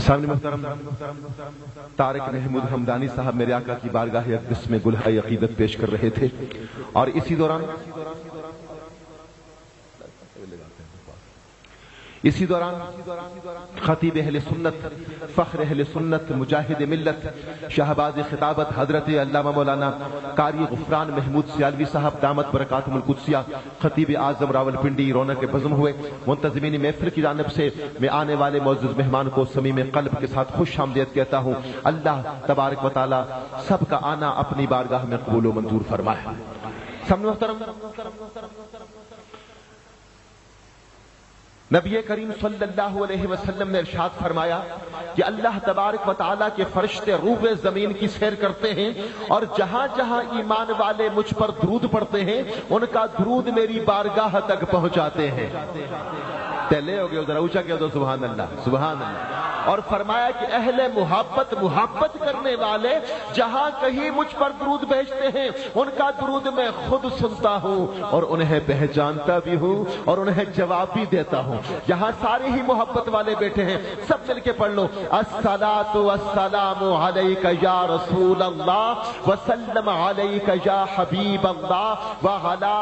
سامنے محترم طارق محمود حمدانی صاحب میرے آقا کی بارگاہ اقدس میں گلہائے عقیدت پیش کر رہے تھے، اور اسی دوران خطیب اہل سنت، فخر اہل سنت، مجاہد ملت، شہباز خطابت حضرت علامہ مولانا قاری غفران محمود سیالوی صاحب دامت برکاتہم القدسیہ خطیب اعظم راولپنڈی رونق بزم ہوئے۔ منتظمین محفل کی جانب سے میں آنے والے معزز مہمان کو صمیم قلب کے ساتھ خوش آمدید کہتا ہوں۔ اللہ تبارک و تعالی سب کا آنا اپنی بارگاہ میں قبول و منظور فرمائے۔ سامنے محترم، نبی کریم صلی اللہ علیہ وسلم نے ارشاد فرمایا کہ اللہ تبارک و تعالیٰ کے فرشتے روح زمین کی سیر کرتے ہیں، اور جہاں جہاں ایمان والے مجھ پر درود پڑھتے ہیں ان کا درود میری بارگاہ تک پہنچاتے ہیں۔ تیلے ہو گئے، ذرا اونچا کہہ دو سبحان اللہ، سبحان اللہ۔ اور فرمایا کہ اہل محبت کرنے والے جہاں کہیں مجھ پر درود بھیجتے ہیں ان کا درود میں خود سنتا ہوں اور انہیں پہچانتا بھی ہوں اور انہیں جواب بھی دیتا ہوں۔ یہاں سارے ہی محبت والے بیٹھے ہیں، سب مل کے پڑھ لو، الصلاۃ والسلام علیک یا رسول اللہ وسلم علیک یا حبیب اللہ وعلی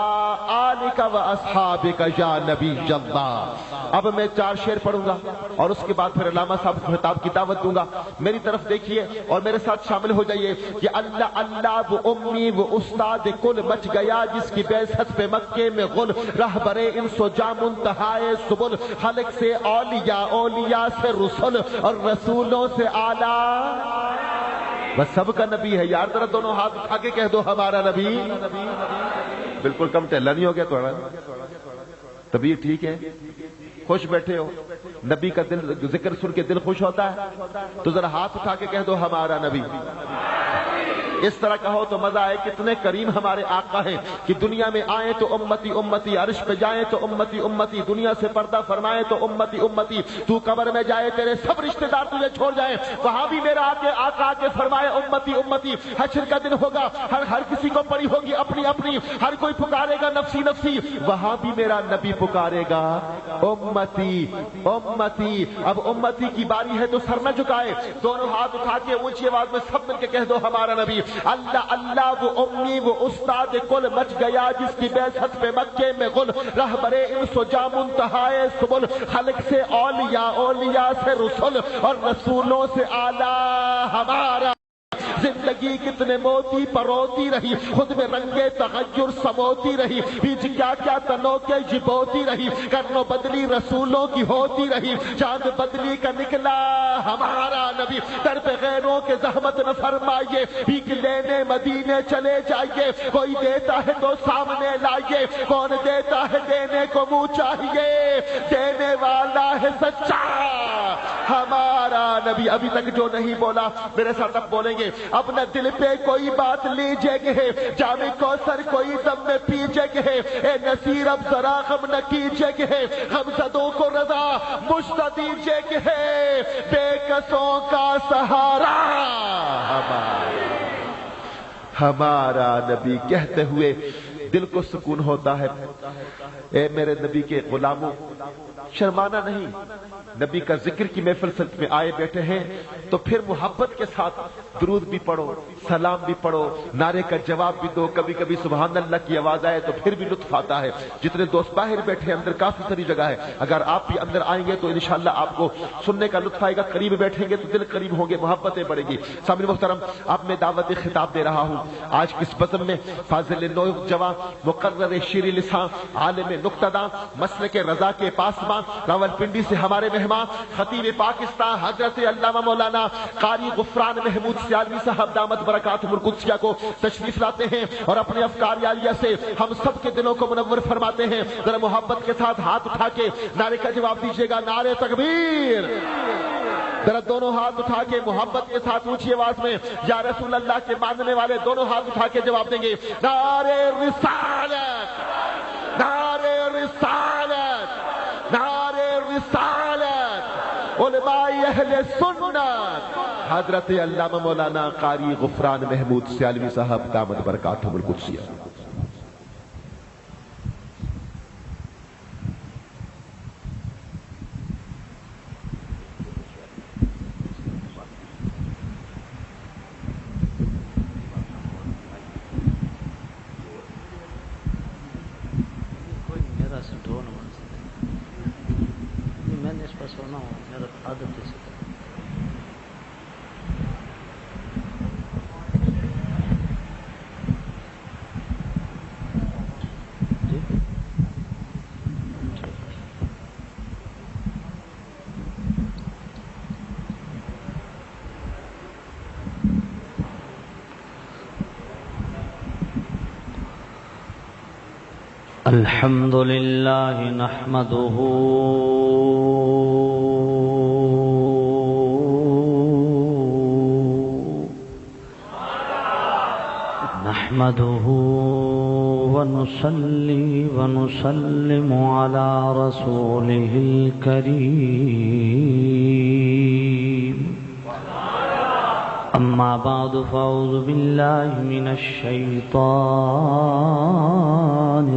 آلک واصحابک یا نبی اللہ۔ اب میں 4 شعر پڑھوں گا اور اس کے بعد پھر علامہ صاحب کو خطاب کی دعوت دوں گا۔ میری طرف دیکھیے اور میرے ساتھ شامل ہو جائیے کہ اللہ اللہ وہ امی وہ استاد کل مچ گیا جس کی بعثت پہ مکے میں غل، رہبر انس و جاں منتہائے سبل، خلق سے اولیاء، اولیاء سے رسول اور رسولوں سے اعلیٰ۔ بس سب کا نبی ہے یار، ذرا دونوں ہاتھ اٹھا کے کہہ دو ہمارا نبی۔ بالکل کم ٹہلا نہیں ہو گیا تھوڑا؟ طبیعت ٹھیک ہے؟ خوش بیٹھے ہو؟ نبی کا دل ذکر سن کے دل خوش ہوتا ہے؟ تو ذرا ہاتھ اٹھا کے کہہ دو ہمارا نبی۔ اس طرح کہو تو مزہ آئے۔ کتنے کریم ہمارے آقا ہیں کہ دنیا میں آئیں تو امتی امتی، عرش پہ جائیں تو امتی امتی، دنیا سے پردہ فرمائیں تو امتی امتی، تو قبر میں جائے تیرے سب رشتہ دار تجھے چھوڑ جائیں، وہاں بھی میرا آقا آ کے فرمائے امتی امتی۔ حشر کا دن ہوگا، ہر کسی کو پڑی ہوگی اپنی اپنی، ہر کوئی پکارے گا نفسی نفسی، وہاں بھی میرا نبی پکارے گا امتی امتی۔ اب امتی کی باری ہے تو سر نہ جھکائے، دونوں ہاتھ اٹھا کے اونچی آواز میں سب مل کے کہہ دو ہمارا نبی۔ اللہ اللہ وہ امی وہ استاد کل مچ گیا جس کی بعثت پہ مکے میں غل، رہبر انس و جاں منتہائے سبل، خلق سے اولیاء، اولیاء سے رسول اور رسولوں سے اعلیٰ ہمارا۔ زندگی کتنے موتی پروتی رہی، خود میں رنگے تغیر سموتی رہی، بیچ کیا کیا تنوں کے جبوتی رہی، کرنو بدلی رسولوں کی ہوتی رہی، چاند بدلی کا نکلا ہمارا نبی۔ در پہ غیروں کے زحمت نہ فرمائیے، بھیک لینے مدینے چلے جائیے، کوئی دیتا ہے تو سامنے لائیے، کون دیتا ہے دینے کو منہ چاہیے، دینے والا ہے سچا ہمارا نبی۔ ابھی تک جو نہیں بولا میرے ساتھ اب بولیں گے۔ اپنا دل پہ کوئی بات لیجئے گے، جام کوثر کوئی دم میں پیجئے گے، اے نصیر اب ذرا غم نہ کیجئے گے، غم زدوں کو رضا مجھ دیجئے گے، بے کسوں کا سہارا ہمارا نبی۔ کہتے ہوئے دل کو سکون ہوتا ہے۔ اے میرے نبی کے غلاموں، شرمانا نہیں، نبی کا ذکر کی محفل میں آئے بیٹھے ہیں تو پھر محبت کے ساتھ درود بھی پڑھو، سلام بھی پڑھو، نعرے کا جواب بھی دو۔ کبھی کبھی سبحان اللہ کی آواز آئے تو پھر بھی لطف آتا ہے۔ جتنے دوست باہر بیٹھے ہیں اندر کافی ساری جگہ ہے، اگر آپ بھی اندر آئیں گے تو انشاءاللہ آپ کو سننے کا لطف آئے گا، قریب بیٹھیں گے تو دل قریب ہوں گے، محبتیں بڑھیں گی۔ سامعین محترم، اب میں دعوت خطاب دے رہا ہوں۔ آج کس بزم میں فاضل نوجوان، مقرر شیر لساں، عالم نکتہ داں، مسلک رضا کے پاسباں، راولپنڈی سے ہمارے مہمان خطیب پاکستان حضرت علامہ مولانا قاری غفران محمود سیالوی صاحب دامت برکاتہم القدسیہ کو تشریف لاتے ہیں اور اپنے افکار عالیہ سے ہم سب کے دلوں کو منور فرماتے ہیں۔ ذرا محبت کے ساتھ ہاتھ اٹھا کے نعرے کا جواب دیجیے گا، نعرے تکبیر۔ ذرا دونوں ہاتھ اٹھا کے محبت کے ساتھ اونچی آواز میں یا رسول اللہ کے ماننے والے دونوں ہاتھ اٹھا کے جواب دیں گے، نعرے رسالت، نعرے رسالت، نعرے رسالت، علماء اہل سنت حضرت علامہ مولانا قاری غفران محمود سیالوی صاحب دامت برکاتہم القدسیہ۔ سونا ہو میرا عادت ہے الحمد لله نحمده ونصلي ونسلم على رسوله الكريم أما بعد فأعوذ بالله من الشيطان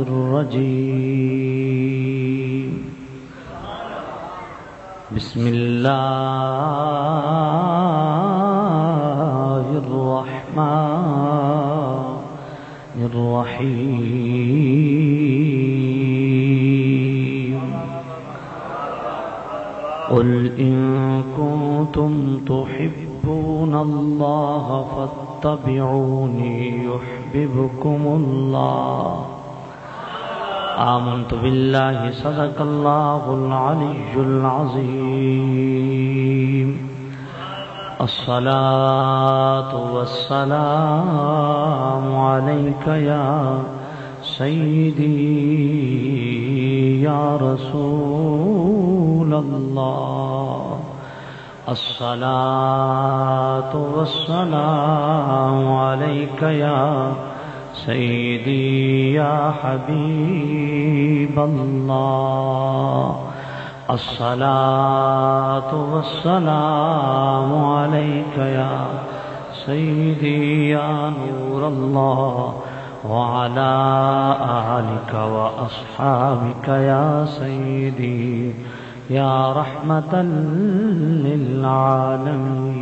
الرجيم بسم الله الرحمن الرحيم قل إن كنتم تحبون الله فاتبعوني يحببكم الله آمنت بالله صدق الله العلي العظيم الصلاة والسلام عليك يا سيدي يا رسول الله الصلاة والسلام عليك يا سيدي يا حبيب الله الصلاة والسلام عليك يا سيدي يا نور الله وعلى آلك وأصحابك يا سيدي يا رحمة للعالمين.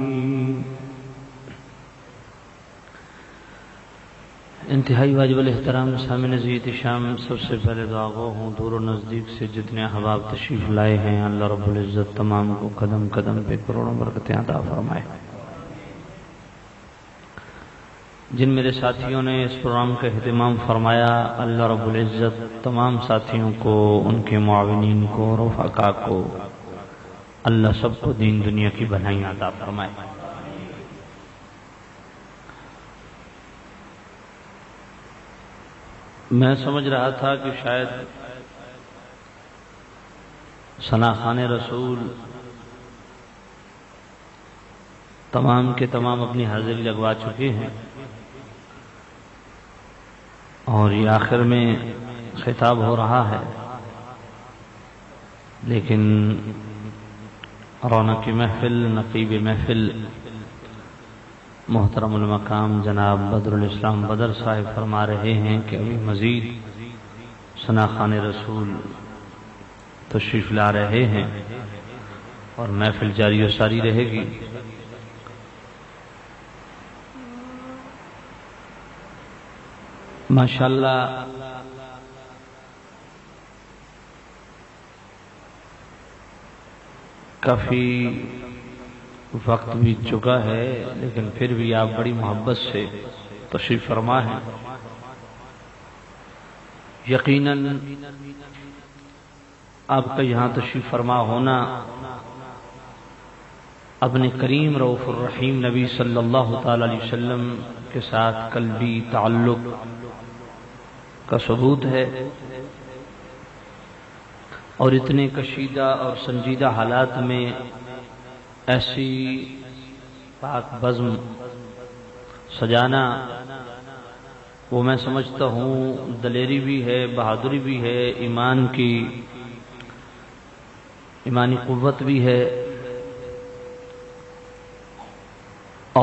انتہائی واجب الاحترام سامعین عزیز شام، سب سے پہلے دعا گو ہوں دور و نزدیک سے جتنے احباب تشریف لائے ہیں اللہ رب العزت تمام کو قدم قدم پہ کروڑوں برکتیں عطا فرمائے. جن میرے ساتھیوں نے اس پروگرام کا اہتمام فرمایا اللہ رب العزت تمام ساتھیوں کو، ان کے معاونین کو، رفقا کو اللہ سب کو دین دنیا کی بھلائی عطا فرمائے. میں سمجھ رہا تھا کہ شاید ثناخان رسول تمام کے تمام اپنی حاضری لگوا چکے ہیں اور یہ آخر میں خطاب ہو رہا ہے، لیکن رونق محفل، نقیب محفل محترم المقام جناب بدر الاسلام بدر صاحب فرما رہے ہیں کہ ابھی مزید ثناخان رسول تشریف لا رہے ہیں اور محفل جاری و ساری رہے گی. ماشاءاللہ کافی وقت بیت چکا ہے، لیکن پھر بھی آپ بڑی محبت سے تشریف فرما ہیں. یقیناً آپ کا یہاں تشریف فرما ہونا اپنے کریم رؤوف الرحیم نبی صلی اللہ تعالی علیہ وسلم کے ساتھ قلبی تعلق کا ثبوت ہے، اور اتنے کشیدہ اور سنجیدہ حالات میں ایسی پاک بزم سجانا وہ میں سمجھتا ہوں دلیری بھی ہے، بہادری بھی ہے، ایمانی قوت بھی ہے،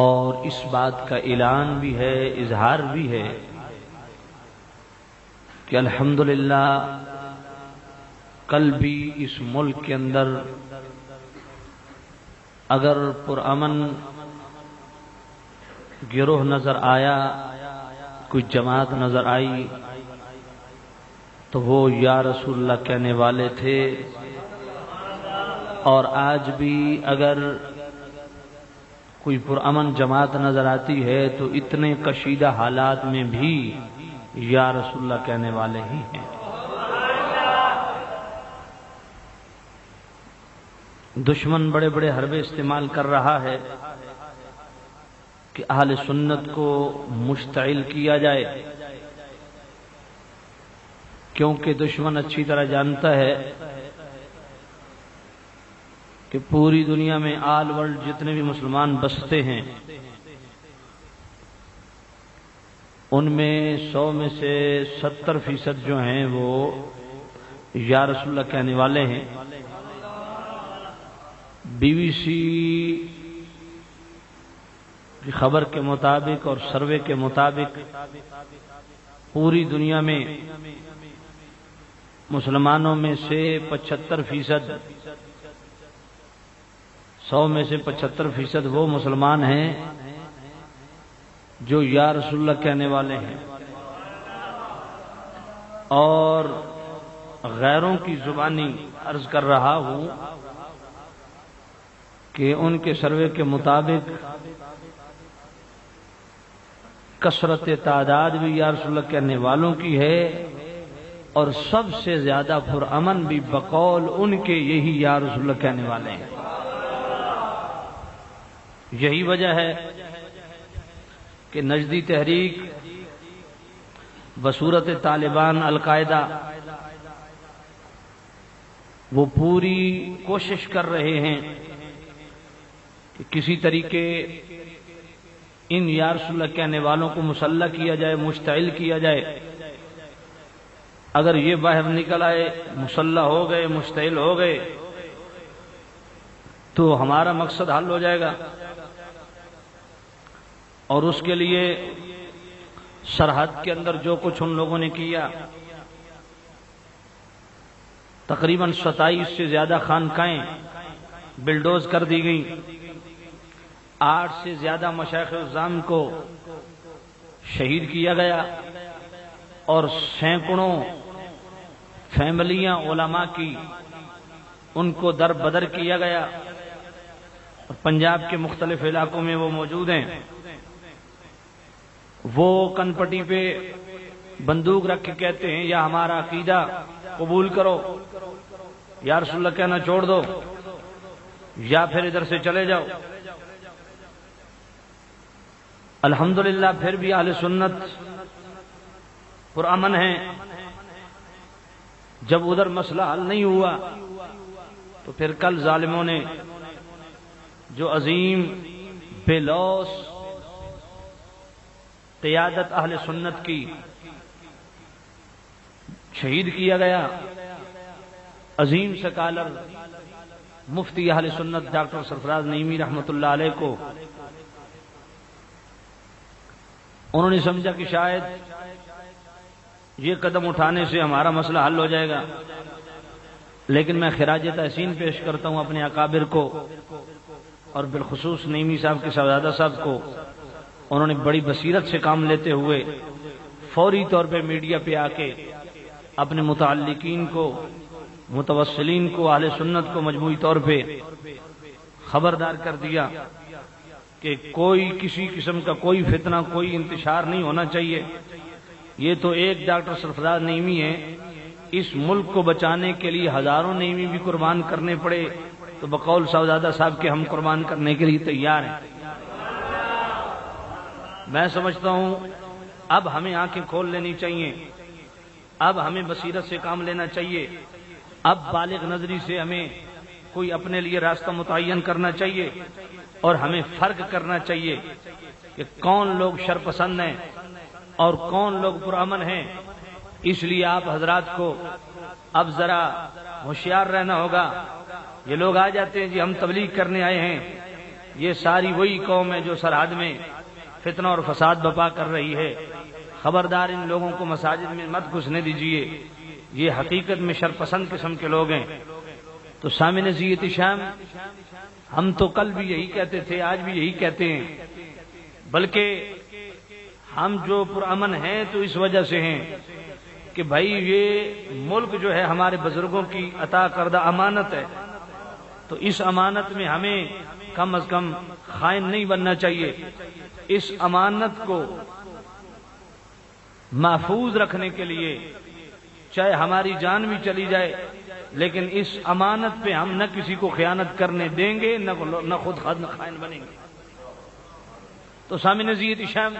اور اس بات کا اعلان بھی ہے، اظہار بھی ہے کہ الحمدللہ کل بھی اس ملک کے اندر اگر پرامن گروہ نظر آیا، کوئی جماعت نظر آئی، تو وہ یا رسول اللہ کہنے والے تھے اور آج بھی اگر کوئی پرامن جماعت نظر آتی ہے تو اتنے کشیدہ حالات میں بھی یا رسول اللہ کہنے والے ہی ہیں۔ دشمن بڑے بڑے حربے استعمال کر رہا ہے کہ اہل سنت کو مشتعل کیا جائے، کیونکہ دشمن اچھی طرح جانتا ہے کہ پوری دنیا میں آل ورلڈ جتنے بھی مسلمان بستے ہیں ان میں 100 میں سے 70% جو ہیں وہ یا رسول اللہ کہنے والے ہیں۔ BBC کی خبر کے مطابق اور سروے کے مطابق پوری دنیا میں مسلمانوں میں سے 75%، 100 میں سے 75% وہ مسلمان ہیں جو یا رسول اللہ کہنے والے ہیں، اور غیروں کی زبانی عرض کر رہا ہوں کہ ان کے سروے کے مطابق کثرت تعداد بھی یا رسول اللہ کہنے والوں کی ہے، اور سب سے زیادہ پرامن بھی بقول ان کے یہی یا رسول اللہ کہنے والے ہیں۔ یہی وجہ ہے کہ نجدی تحریک بصورت طالبان القاعدہ وہ پوری کوشش کر رہے ہیں کہ کسی طریقے ان یا رسول اللہ کہنے والوں کو مسلح کیا جائے، مشتعل کیا جائے۔ اگر یہ باہر نکل آئے، مسلح ہو گئے، مشتعل ہو گئے، تو ہمارا مقصد حل ہو جائے گا، اور اس کے لیے سرحد کے اندر جو کچھ ان لوگوں نے کیا، تقریباً 27 سے زیادہ خانقاہیں بلڈوز کر دی گئیں، 8 سے زیادہ مشائخ اعظام کو شہید کیا گیا، اور سینکڑوں فیملیاں علماء کی ان کو در بدر کیا گیا۔ پنجاب کے مختلف علاقوں میں وہ موجود ہیں، وہ کن پٹی پہ بندوق رکھ کے کہتے ہیں یا ہمارا عقیدہ قبول کرو، یا رسول اللہ کہنا چھوڑ دو، یا پھر ادھر سے چلے جاؤ۔ الحمدللہ پھر بھی اہل سنت پرامن ہیں۔ جب ادھر مسئلہ حل نہیں ہوا تو پھر کل ظالموں نے جو عظیم بے لوث قیادت اہل سنت کی شہید کیا گیا، عظیم سکالر مفتی اہل سنت ڈاکٹر سرفراز نعیمی رحمۃ اللہ علیہ کو انہوں نے سمجھا کہ شاید یہ قدم اٹھانے سے ہمارا مسئلہ حل ہو جائے گا، لیکن میں خراج تحسین پیش کرتا ہوں اپنے اکابر کو، اور بالخصوص نعیمی صاحب کے صاحبزادہ صاحب کو۔ انہوں نے بڑی بصیرت سے کام لیتے ہوئے فوری طور پہ میڈیا پہ آ کے اپنے متعلقین کو، متوسلین کو، اہل سنت کو مجموعی طور پہ خبردار کر دیا کہ کوئی کسی قسم کا کوئی فتنہ، کوئی انتشار نہیں ہونا چاہیے۔ یہ تو ایک ڈاکٹر سرفراز نعیمی ہے، اس ملک کو بچانے کے لیے ہزاروں نعیمی بھی قربان کرنے پڑے تو بقول صاحبزادہ صاحب کے ہم قربان کرنے کے لیے تیار ہیں۔ میں سمجھتا ہوں اب ہمیں آنکھیں کھول لینی چاہیے، اب ہمیں بصیرت سے کام لینا چاہیے، اب بالغ نظری سے ہمیں کوئی اپنے لیے راستہ متعین کرنا چاہیے، اور ہمیں فرق کرنا چاہیے کہ کون لوگ شرپسند ہیں اور کون لوگ پرامن ہیں۔ اس لیے آپ حضرات کو اب ذرا ہوشیار رہنا ہوگا۔ یہ لوگ آ جاتے ہیں جی ہم تبلیغ کرنے آئے ہیں، یہ ساری وہی قوم ہے جو سرحد میں فتنہ اور فساد بپا کر رہی ہے، خبردار ان لوگوں کو مساجد میں مت گھسنے دیجیے، یہ حقیقت میں شرپسند قسم کے لوگ ہیں۔ تو سامعین زیت شام، ہم تو کل بھی یہی کہتے تھے، آج بھی یہی کہتے ہیں، بلکہ ہم جو پرامن ہیں تو اس وجہ سے ہیں کہ بھائی یہ ملک جو ہے ہمارے بزرگوں کی عطا کردہ امانت ہے، تو اس امانت میں ہمیں کم از کم خائن نہیں بننا چاہیے. اس امانت کو محفوظ رکھنے کے لیے چاہے ہماری جان بھی چلی جائے لیکن اس امانت پہ ہم نہ کسی کو خیانت کرنے دیں گے نہ خود خائن بنیں گے. تو سامعین عزیز شام،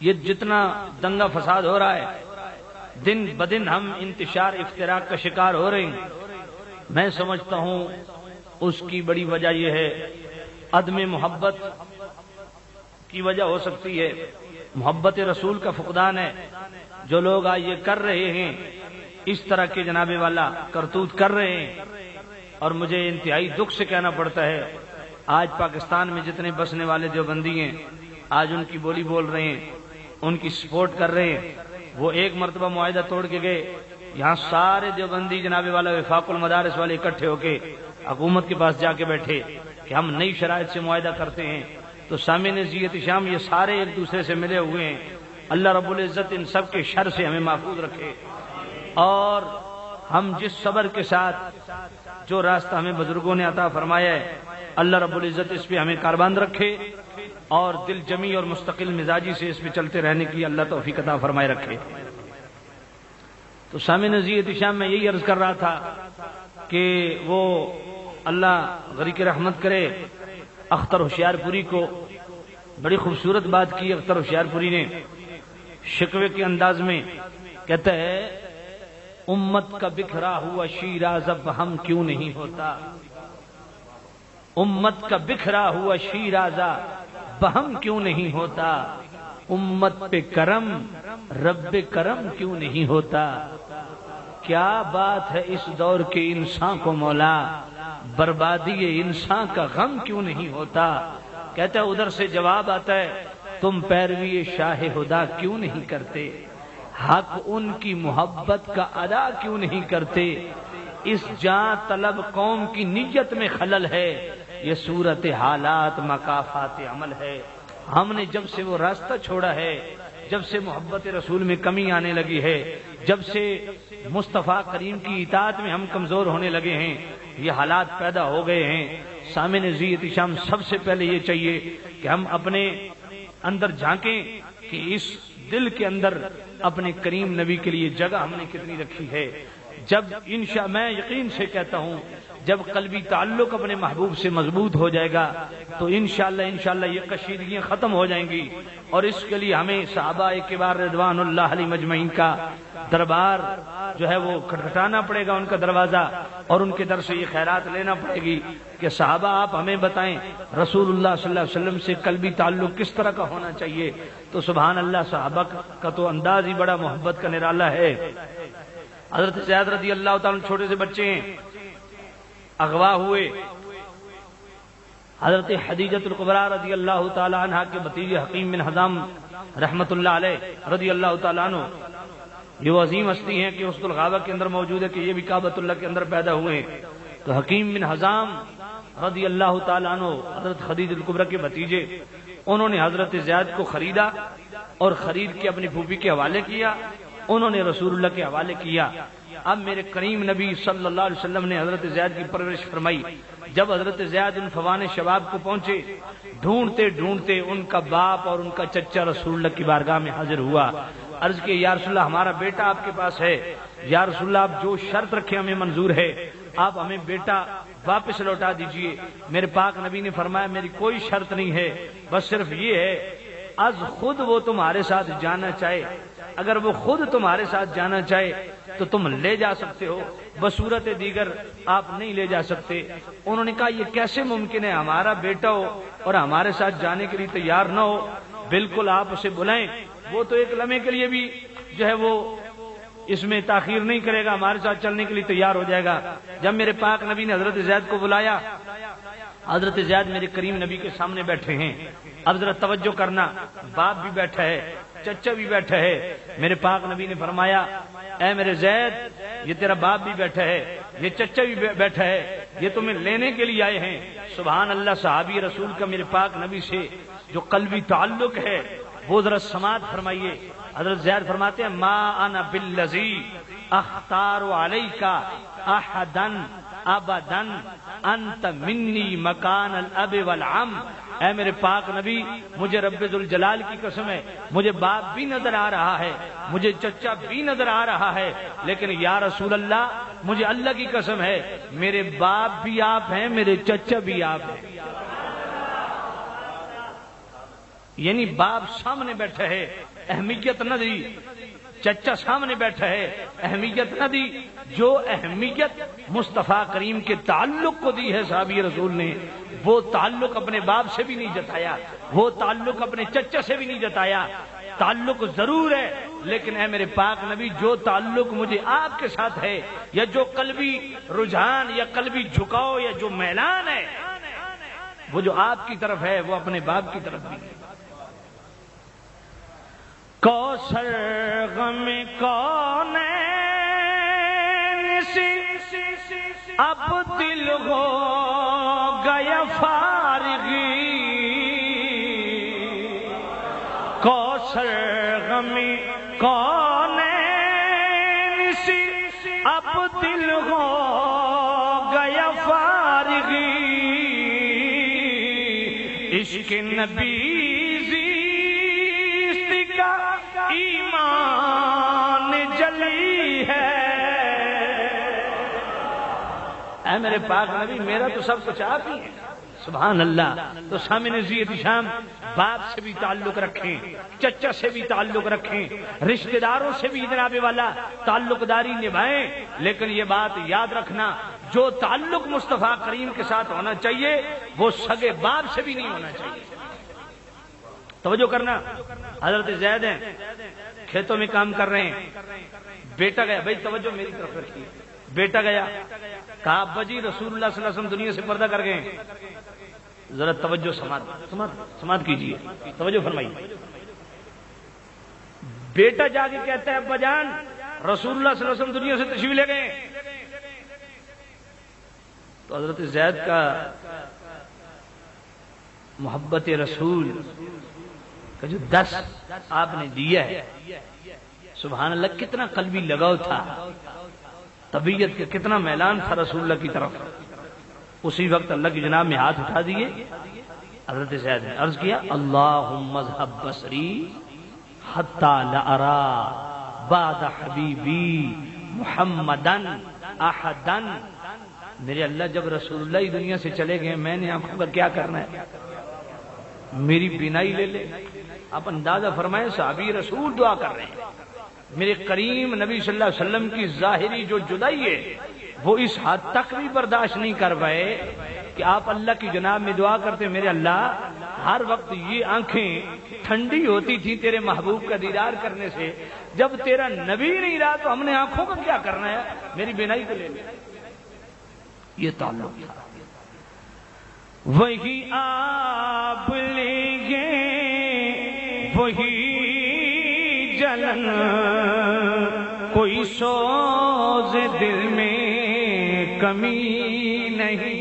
یہ جتنا دنگا فساد ہو رہا ہے دن بدن ہم انتشار افتراق کا شکار ہو رہے ہیں. میں سمجھتا ہوں اس کی بڑی وجہ یہ ہے عدم محبت کی وجہ ہو سکتی ہے، محبت رسول کا فقدان ہے. جو لوگ آج یہ کر رہے ہیں اس طرح کے جناب والا کرتوت کر رہے ہیں، اور مجھے انتہائی دکھ سے کہنا پڑتا ہے آج پاکستان میں جتنے بسنے والے دیوبندی ہیں آج ان کی بولی بول رہے ہیں، ان کی سپورٹ کر رہے ہیں. وہ ایک مرتبہ معاہدہ توڑ کے گئے، یہاں سارے دیوبندی جناب والا وفاق المدارس والے اکٹھے ہو کے حکومت کے پاس جا کے بیٹھے کہ ہم نئی شرائط سے معاہدہ کرتے ہیں. تو سامعین عزت شام، یہ سارے ایک دوسرے سے ملے ہوئے ہیں. اللہ رب العزت ان سب کے شر سے ہمیں محفوظ رکھے، اور ہم جس صبر کے ساتھ جو راستہ ہمیں بزرگوں نے عطا فرمایا ہے اللہ رب العزت اس پہ ہمیں کاربند رکھے، اور دل جمی اور مستقل مزاجی سے اس پہ چلتے رہنے کی اللہ توفیق عطا فرمائے رکھے. تو سامعین عزیز شام، میں یہی عرض کر رہا تھا کہ وہ اللہ غریق رحمت کرے اختر ہوشیار پوری کو بڑی خوبصورت بات کی. اختر ہوشیار پوری نے شکوے کے انداز میں کہتا ہے امت کا بکھرا ہوا شیراز اب ہم کیوں نہیں ہوتا، امت کا بکھرا ہوا شیرازہ بہم کیوں نہیں ہوتا، امت پہ کرم رب کرم کیوں نہیں ہوتا. کیا بات ہے اس دور کے انسان کو مولا، بربادی انسان کا غم کیوں نہیں ہوتا. کہتا ہے ادھر سے جواب آتا ہے تم پیروی شاہ خدا کیوں نہیں کرتے، حق ان کی محبت کا ادا کیوں نہیں کرتے. اس جاں طلب قوم کی نیت میں خلل ہے، یہ صورت حالات مکافات عمل ہے. ہم نے جب سے وہ راستہ چھوڑا ہے، جب سے محبت رسول میں کمی آنے لگی ہے، جب سے مصطفیٰ کریم کی اطاعت میں ہم کمزور ہونے لگے ہیں، یہ حالات پیدا ہو گئے ہیں. سامعین عزیز شام، سب سے پہلے یہ چاہیے کہ ہم اپنے اندر جھانکیں کہ اس دل کے اندر اپنے کریم نبی کے لیے جگہ ہم نے کتنی رکھی ہے. جب میں یقین سے کہتا ہوں جب قلبی تعلق اپنے محبوب سے مضبوط ہو جائے گا تو انشاءاللہ یہ کشیدگیاں ختم ہو جائیں گی. اور اس کے لیے ہمیں صحابہ کبار رضوان اللہ علیہ مجمعین کا دربار جو ہے وہ کھٹکھٹانا پڑے گا، ان کا دروازہ، اور ان کے در سے یہ خیرات لینا پڑے گی کہ صحابہ آپ ہمیں بتائیں رسول اللہ صلی اللہ علیہ وسلم سے قلبی تعلق کس طرح کا ہونا چاہیے. تو سبحان اللہ، صحابہ کا تو انداز ہی بڑا محبت کا نرالا ہے. حضرت زید رضی اللہ تعالیٰ چھوٹے سے بچے ہیں، اغوا ہوئے. حضرت خدیجۃ الکبریٰ رضی اللہ تعالی عنہ کے بھتیجے حکیم بن حزام رحمت اللہ علیہ رضی اللہ تعالیٰ عنہ، یہ وہ عظیم ہستی ہیں کہ اسد الغابہ کے اندر موجود ہے کہ یہ بھی کعبۃ اللہ کے اندر پیدا ہوئے ہیں. تو حکیم بن حزام رضی اللہ تعالیٰ عنہ حضرت خدیجۃ الکبریٰ کے بھتیجے، انہوں نے حضرت زید کو خریدا اور خرید کے اپنی پھوپھی کے حوالے کیا، انہوں نے رسول اللہ کے حوالے کیا. اب میرے کریم نبی صلی اللہ علیہ وسلم نے حضرت زید کی پرورش فرمائی. جب حضرت زید ان فوان شباب کو پہنچے، ڈھونڈتے ڈھونڈتے ان کا باپ اور ان کا چچا رسول اللہ کی بارگاہ میں حاضر ہوا. عرض کہ یا رسول اللہ، ہمارا بیٹا آپ کے پاس ہے. یا رسول اللہ، آپ جو شرط رکھے ہمیں منظور ہے، آپ ہمیں بیٹا واپس لوٹا دیجئے. میرے پاک نبی نے فرمایا میری کوئی شرط نہیں ہے، بس صرف یہ ہے از خود وہ تمہارے ساتھ جانا چاہے، اگر وہ خود تمہارے ساتھ جانا چاہے تو تم لے جا سکتے ہو، بصورت دیگر آپ نہیں لے جا سکتے. انہوں نے کہا یہ کیسے ممکن ہے، ہمارا بیٹا ہو اور ہمارے ساتھ جانے کے لیے تیار نہ ہو. بالکل آپ اسے بلائیں، وہ تو ایک لمحے کے لیے بھی جو ہے وہ اس میں تاخیر نہیں کرے گا، ہمارے ساتھ چلنے کے لیے تیار ہو جائے گا. جب میرے پاک نبی نے حضرت زید کو بلایا، حضرت زید میرے کریم نبی کے سامنے بیٹھے ہیں. اب ذرا توجہ کرنا، باپ بھی بیٹھا ہے، چچا بھی بیٹھا ہے. میرے پاک نبی نے فرمایا اے میرے زید، یہ تیرا باپ بھی بیٹھا ہے، یہ چچا بھی بیٹھا ہے، یہ تمہیں لینے کے لیے آئے ہیں. سبحان اللہ، صحابی رسول کا میرے پاک نبی سے جو قلبی تعلق ہے وہ ذرا سماعت فرمائیے. حضرت زید فرماتے ہیں ما انا بالذی اختار علیک احدا ابدن انت منی مکان الاب والعم۔ اے میرے پاک نبی، مجھے رب ذوالجلال کی قسم ہے، مجھے باپ بھی نظر آ رہا ہے، مجھے چچا بھی نظر آ رہا ہے، لیکن یا رسول اللہ مجھے اللہ کی قسم ہے میرے باپ بھی آپ ہیں، میرے چچا بھی آپ ہیں۔ یعنی باپ سامنے بیٹھا ہے، اہمیت نہ دی، چچا سامنے بیٹھا ہے، اہمیت نہ دی۔ جو اہمیت مصطفیٰ کریم کے تعلق کو دی ہے صحابی رسول نے، وہ تعلق اپنے باپ سے بھی نہیں جتایا، وہ تعلق اپنے چچا سے بھی نہیں جتایا۔ تعلق ضرور ہے، لیکن اے میرے پاک نبی جو تعلق مجھے آپ کے ساتھ ہے، یا جو قلبی رجحان یا قلبی جھکاؤ یا جو میلان ہے، وہ جو آپ کی طرف ہے وہ اپنے باپ کی طرف بھی ہے۔ کوثر غم کونین سے اب دل ہو گیا فارغی، کوثر غم کونین سے اب دل ہو گیا فارغی، عشق نبی ایمان جلی ہے۔ اے میرے پاک نبی، میرا تو سب کچھ آپ ہی ہے، سبحان اللہ۔ تو سامنے زیت شام باپ سے بھی تعلق رکھیں، چچا سے بھی تعلق رکھیں، رشتہ داروں سے بھی جناب والا تعلق داری نبھائیں، لیکن یہ بات یاد رکھنا جو تعلق مصطفیٰ کریم کے ساتھ ہونا چاہیے وہ سگے باپ سے بھی نہیں ہونا چاہیے۔ توجہ کرنا، حضرت زید ہیں، کھیتوں میں کام کر رہے ہیں، بیٹا گیا، بھائی توجہ میری طرف رکھیے، بیٹا گیا، کہا ابا جی رسول اللہ صلی اللہ علیہ وسلم دنیا سے پردہ کر گئے ہیں۔ ذرا توجہ سماعت کیجیے، توجہ فرمائیے۔ بیٹا جا کے کہتا ہے ابا جان رسول اللہ صلی اللہ علیہ وسلم دنیا سے تشریف لے گئے۔ تو حضرت زید کا محبت رسول کا جو 10 آپ نے دیا ہے، سبحان اللہ کتنا قلبی لگاؤ تھا، طبیعت کا کتنا میلان تھا رسول اللہ کی طرف۔ اسی وقت اللہ کی جناب میں ہاتھ اٹھا دیے، حضرت زید نے عرض کیا اللہم اذھب بصری حتی لارا بعد حبیبی محمدن احدن۔ میرے اللہ جب رسول اللہ دنیا سے چلے گئے میں نے آنکھوں کا کیا کرنا ہے، میری بینائی لے لے۔ آپ اندازہ فرمائیں صحابی رسول دعا کر رہے ہیں، میرے کریم نبی صلی اللہ علیہ وسلم کی ظاہری جو جدائی ہے وہ اس حد تک بھی برداشت نہیں کر پائے کہ آپ اللہ کی جناب میں دعا کرتے میرے اللہ ہر وقت یہ آنکھیں ٹھنڈی ہوتی تھی تیرے محبوب کا دیدار کرنے سے، جب تیرا نبی نہیں رہا تو ہم نے آنکھوں کا کیا کرنا ہے، میری بینائی کو لے لے۔ یہ تعلق تھا۔ وہی آپ لے گے وہی جلن، کوئی سوز دل میں کمی نہیں،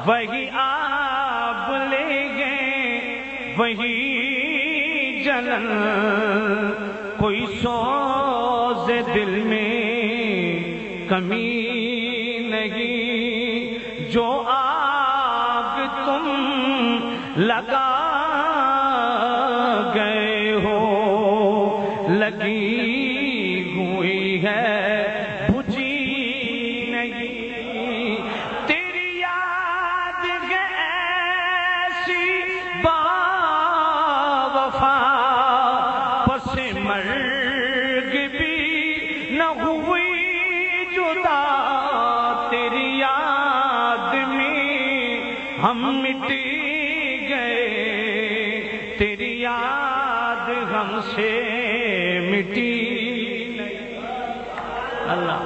وہی آپ لے گے وہی جلن، کوئی سوز دل میں کمی نہیں، جو آگ تم لگا گئے ہو لگی ہوئی ہے بجھی نہیں، تیری یاد ہے ایسی باوفا پس مرگ بھی نہ ہوئی جدا، تیری یاد میں ہم مٹ گئے، تیری یاد ہم سے مٹی نہیں، اللہ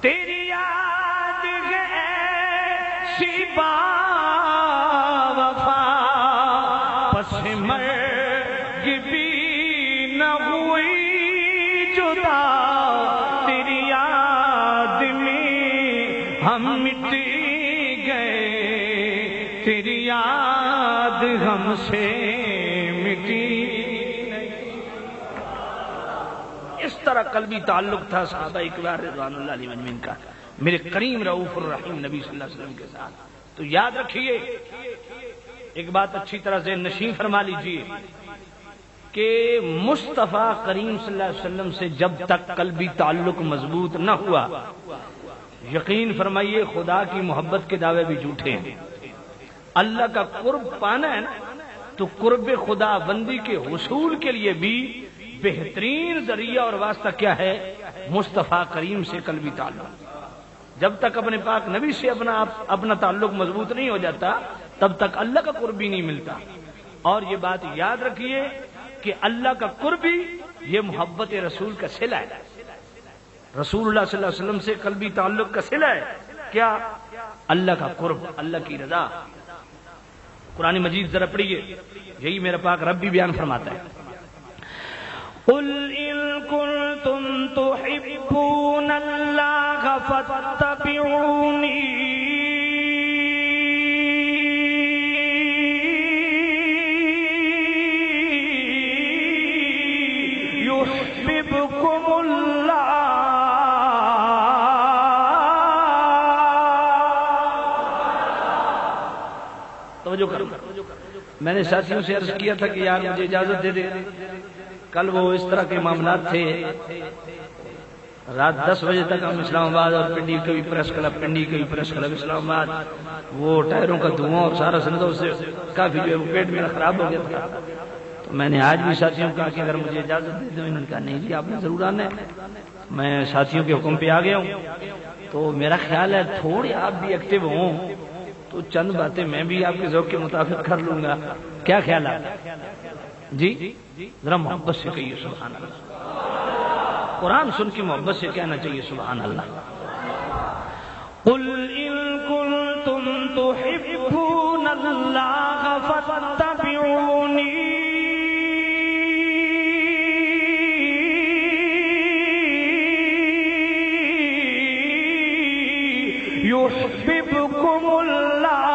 تیری یاد ہے ایسی باوفا پس مرگ بھی نہ ہوئی جدا، تیری یاد میں ہم مٹ گئے، تیری یاد ہم سے مٹی نہیں۔ اس طرح قلبی تعلق تھا صحابہ اکرام رضوان اللہ علیہم اجمعین کا میرے کریم رؤوف الرحیم نبی صلی اللہ علیہ وسلم کے ساتھ. تو یاد رکھیے ایک بات اچھی طرح سے نشین فرما لیجئے کہ مصطفیٰ کریم صلی اللہ علیہ وسلم سے جب تک قلبی تعلق مضبوط نہ ہوا، یقین فرمائیے خدا کی محبت کے دعوے بھی جھوٹے ہیں. اللہ کا قرب پانا ہے نا، تو قرب خدا بندی کے حصول کے لیے بھی بہترین ذریعہ اور واسطہ کیا ہے؟ مصطفیٰ کریم سے قلبی تعلق. جب تک اپنے پاک نبی سے اپنا تعلق مضبوط نہیں ہو جاتا تب تک اللہ کا قرب بھی نہیں ملتا. اور یہ بات یاد رکھیے کہ اللہ کا قرب بھی یہ محبت رسول کا صلہ ہے. رسول اللہ صلی اللہ علیہ وسلم سے قلبی تعلق کا صلہ ہے کیا؟ اللہ کا قرب، اللہ کی رضا. قرآن مجید ذرا پڑھیے، یہی میرا پاک رب بھی بیان فرماتا ہے. قل ان کنتم تحبون اللہ فاتبعونی یحببکم اللہ. توجہ کرو، میں نے ساتھیوں سے عرض کیا تھا کہ یار مجھے اجازت دے دے. کل وہ اس طرح کے معاملات تھے، رات 10 بجے تک ہم اسلام آباد اور پنڈی کبھی پریس کلب، پنڈی کبھی پریس کلب اسلام آباد، وہ ٹائروں کا دھواں اور سارا سندوں سے کافی جو ہے پیٹ میرا خراب ہو گیا تھا. تو میں نے آج بھی ساتھیوں کو کہا کہ اگر مجھے اجازت دے دو. انہوں نے کہا نہیں جی آپ نے ضرور آنا ہے. میں ساتھیوں کے حکم پہ آ گیا ہوں. تو میرا خیال ہے تھوڑے آپ بھی ایکٹیو ہوں تو چند باتیں میں بھی آپ کے ذوق کے مطابق کر لوں گا. کیا خیال ہے جی؟ ذرا محبت سے کہیے سبحان اللہ. قرآن سن کے محبت سے کہنا چاہیے سبحان اللہ. قل ان کنتم تحبون اللہ فاتبعونی یحببکم اللہ.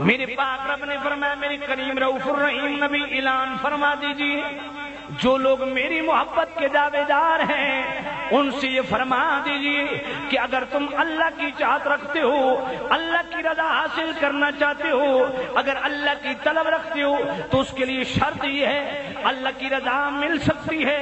میرے پاک رب نے فرمایا میرے کریم رؤوف الرحیم نبی اعلان فرما دیجیے جو لوگ میری محبت کے دعوے دار ہیں ان سے یہ فرما دیجیے کہ اگر تم اللہ کی چاہت رکھتے ہو، اللہ کی رضا حاصل کرنا چاہتے ہو، اگر اللہ کی طلب رکھتے ہو تو اس کے لیے شرط یہ ہے اللہ کی رضا مل سکتی ہے،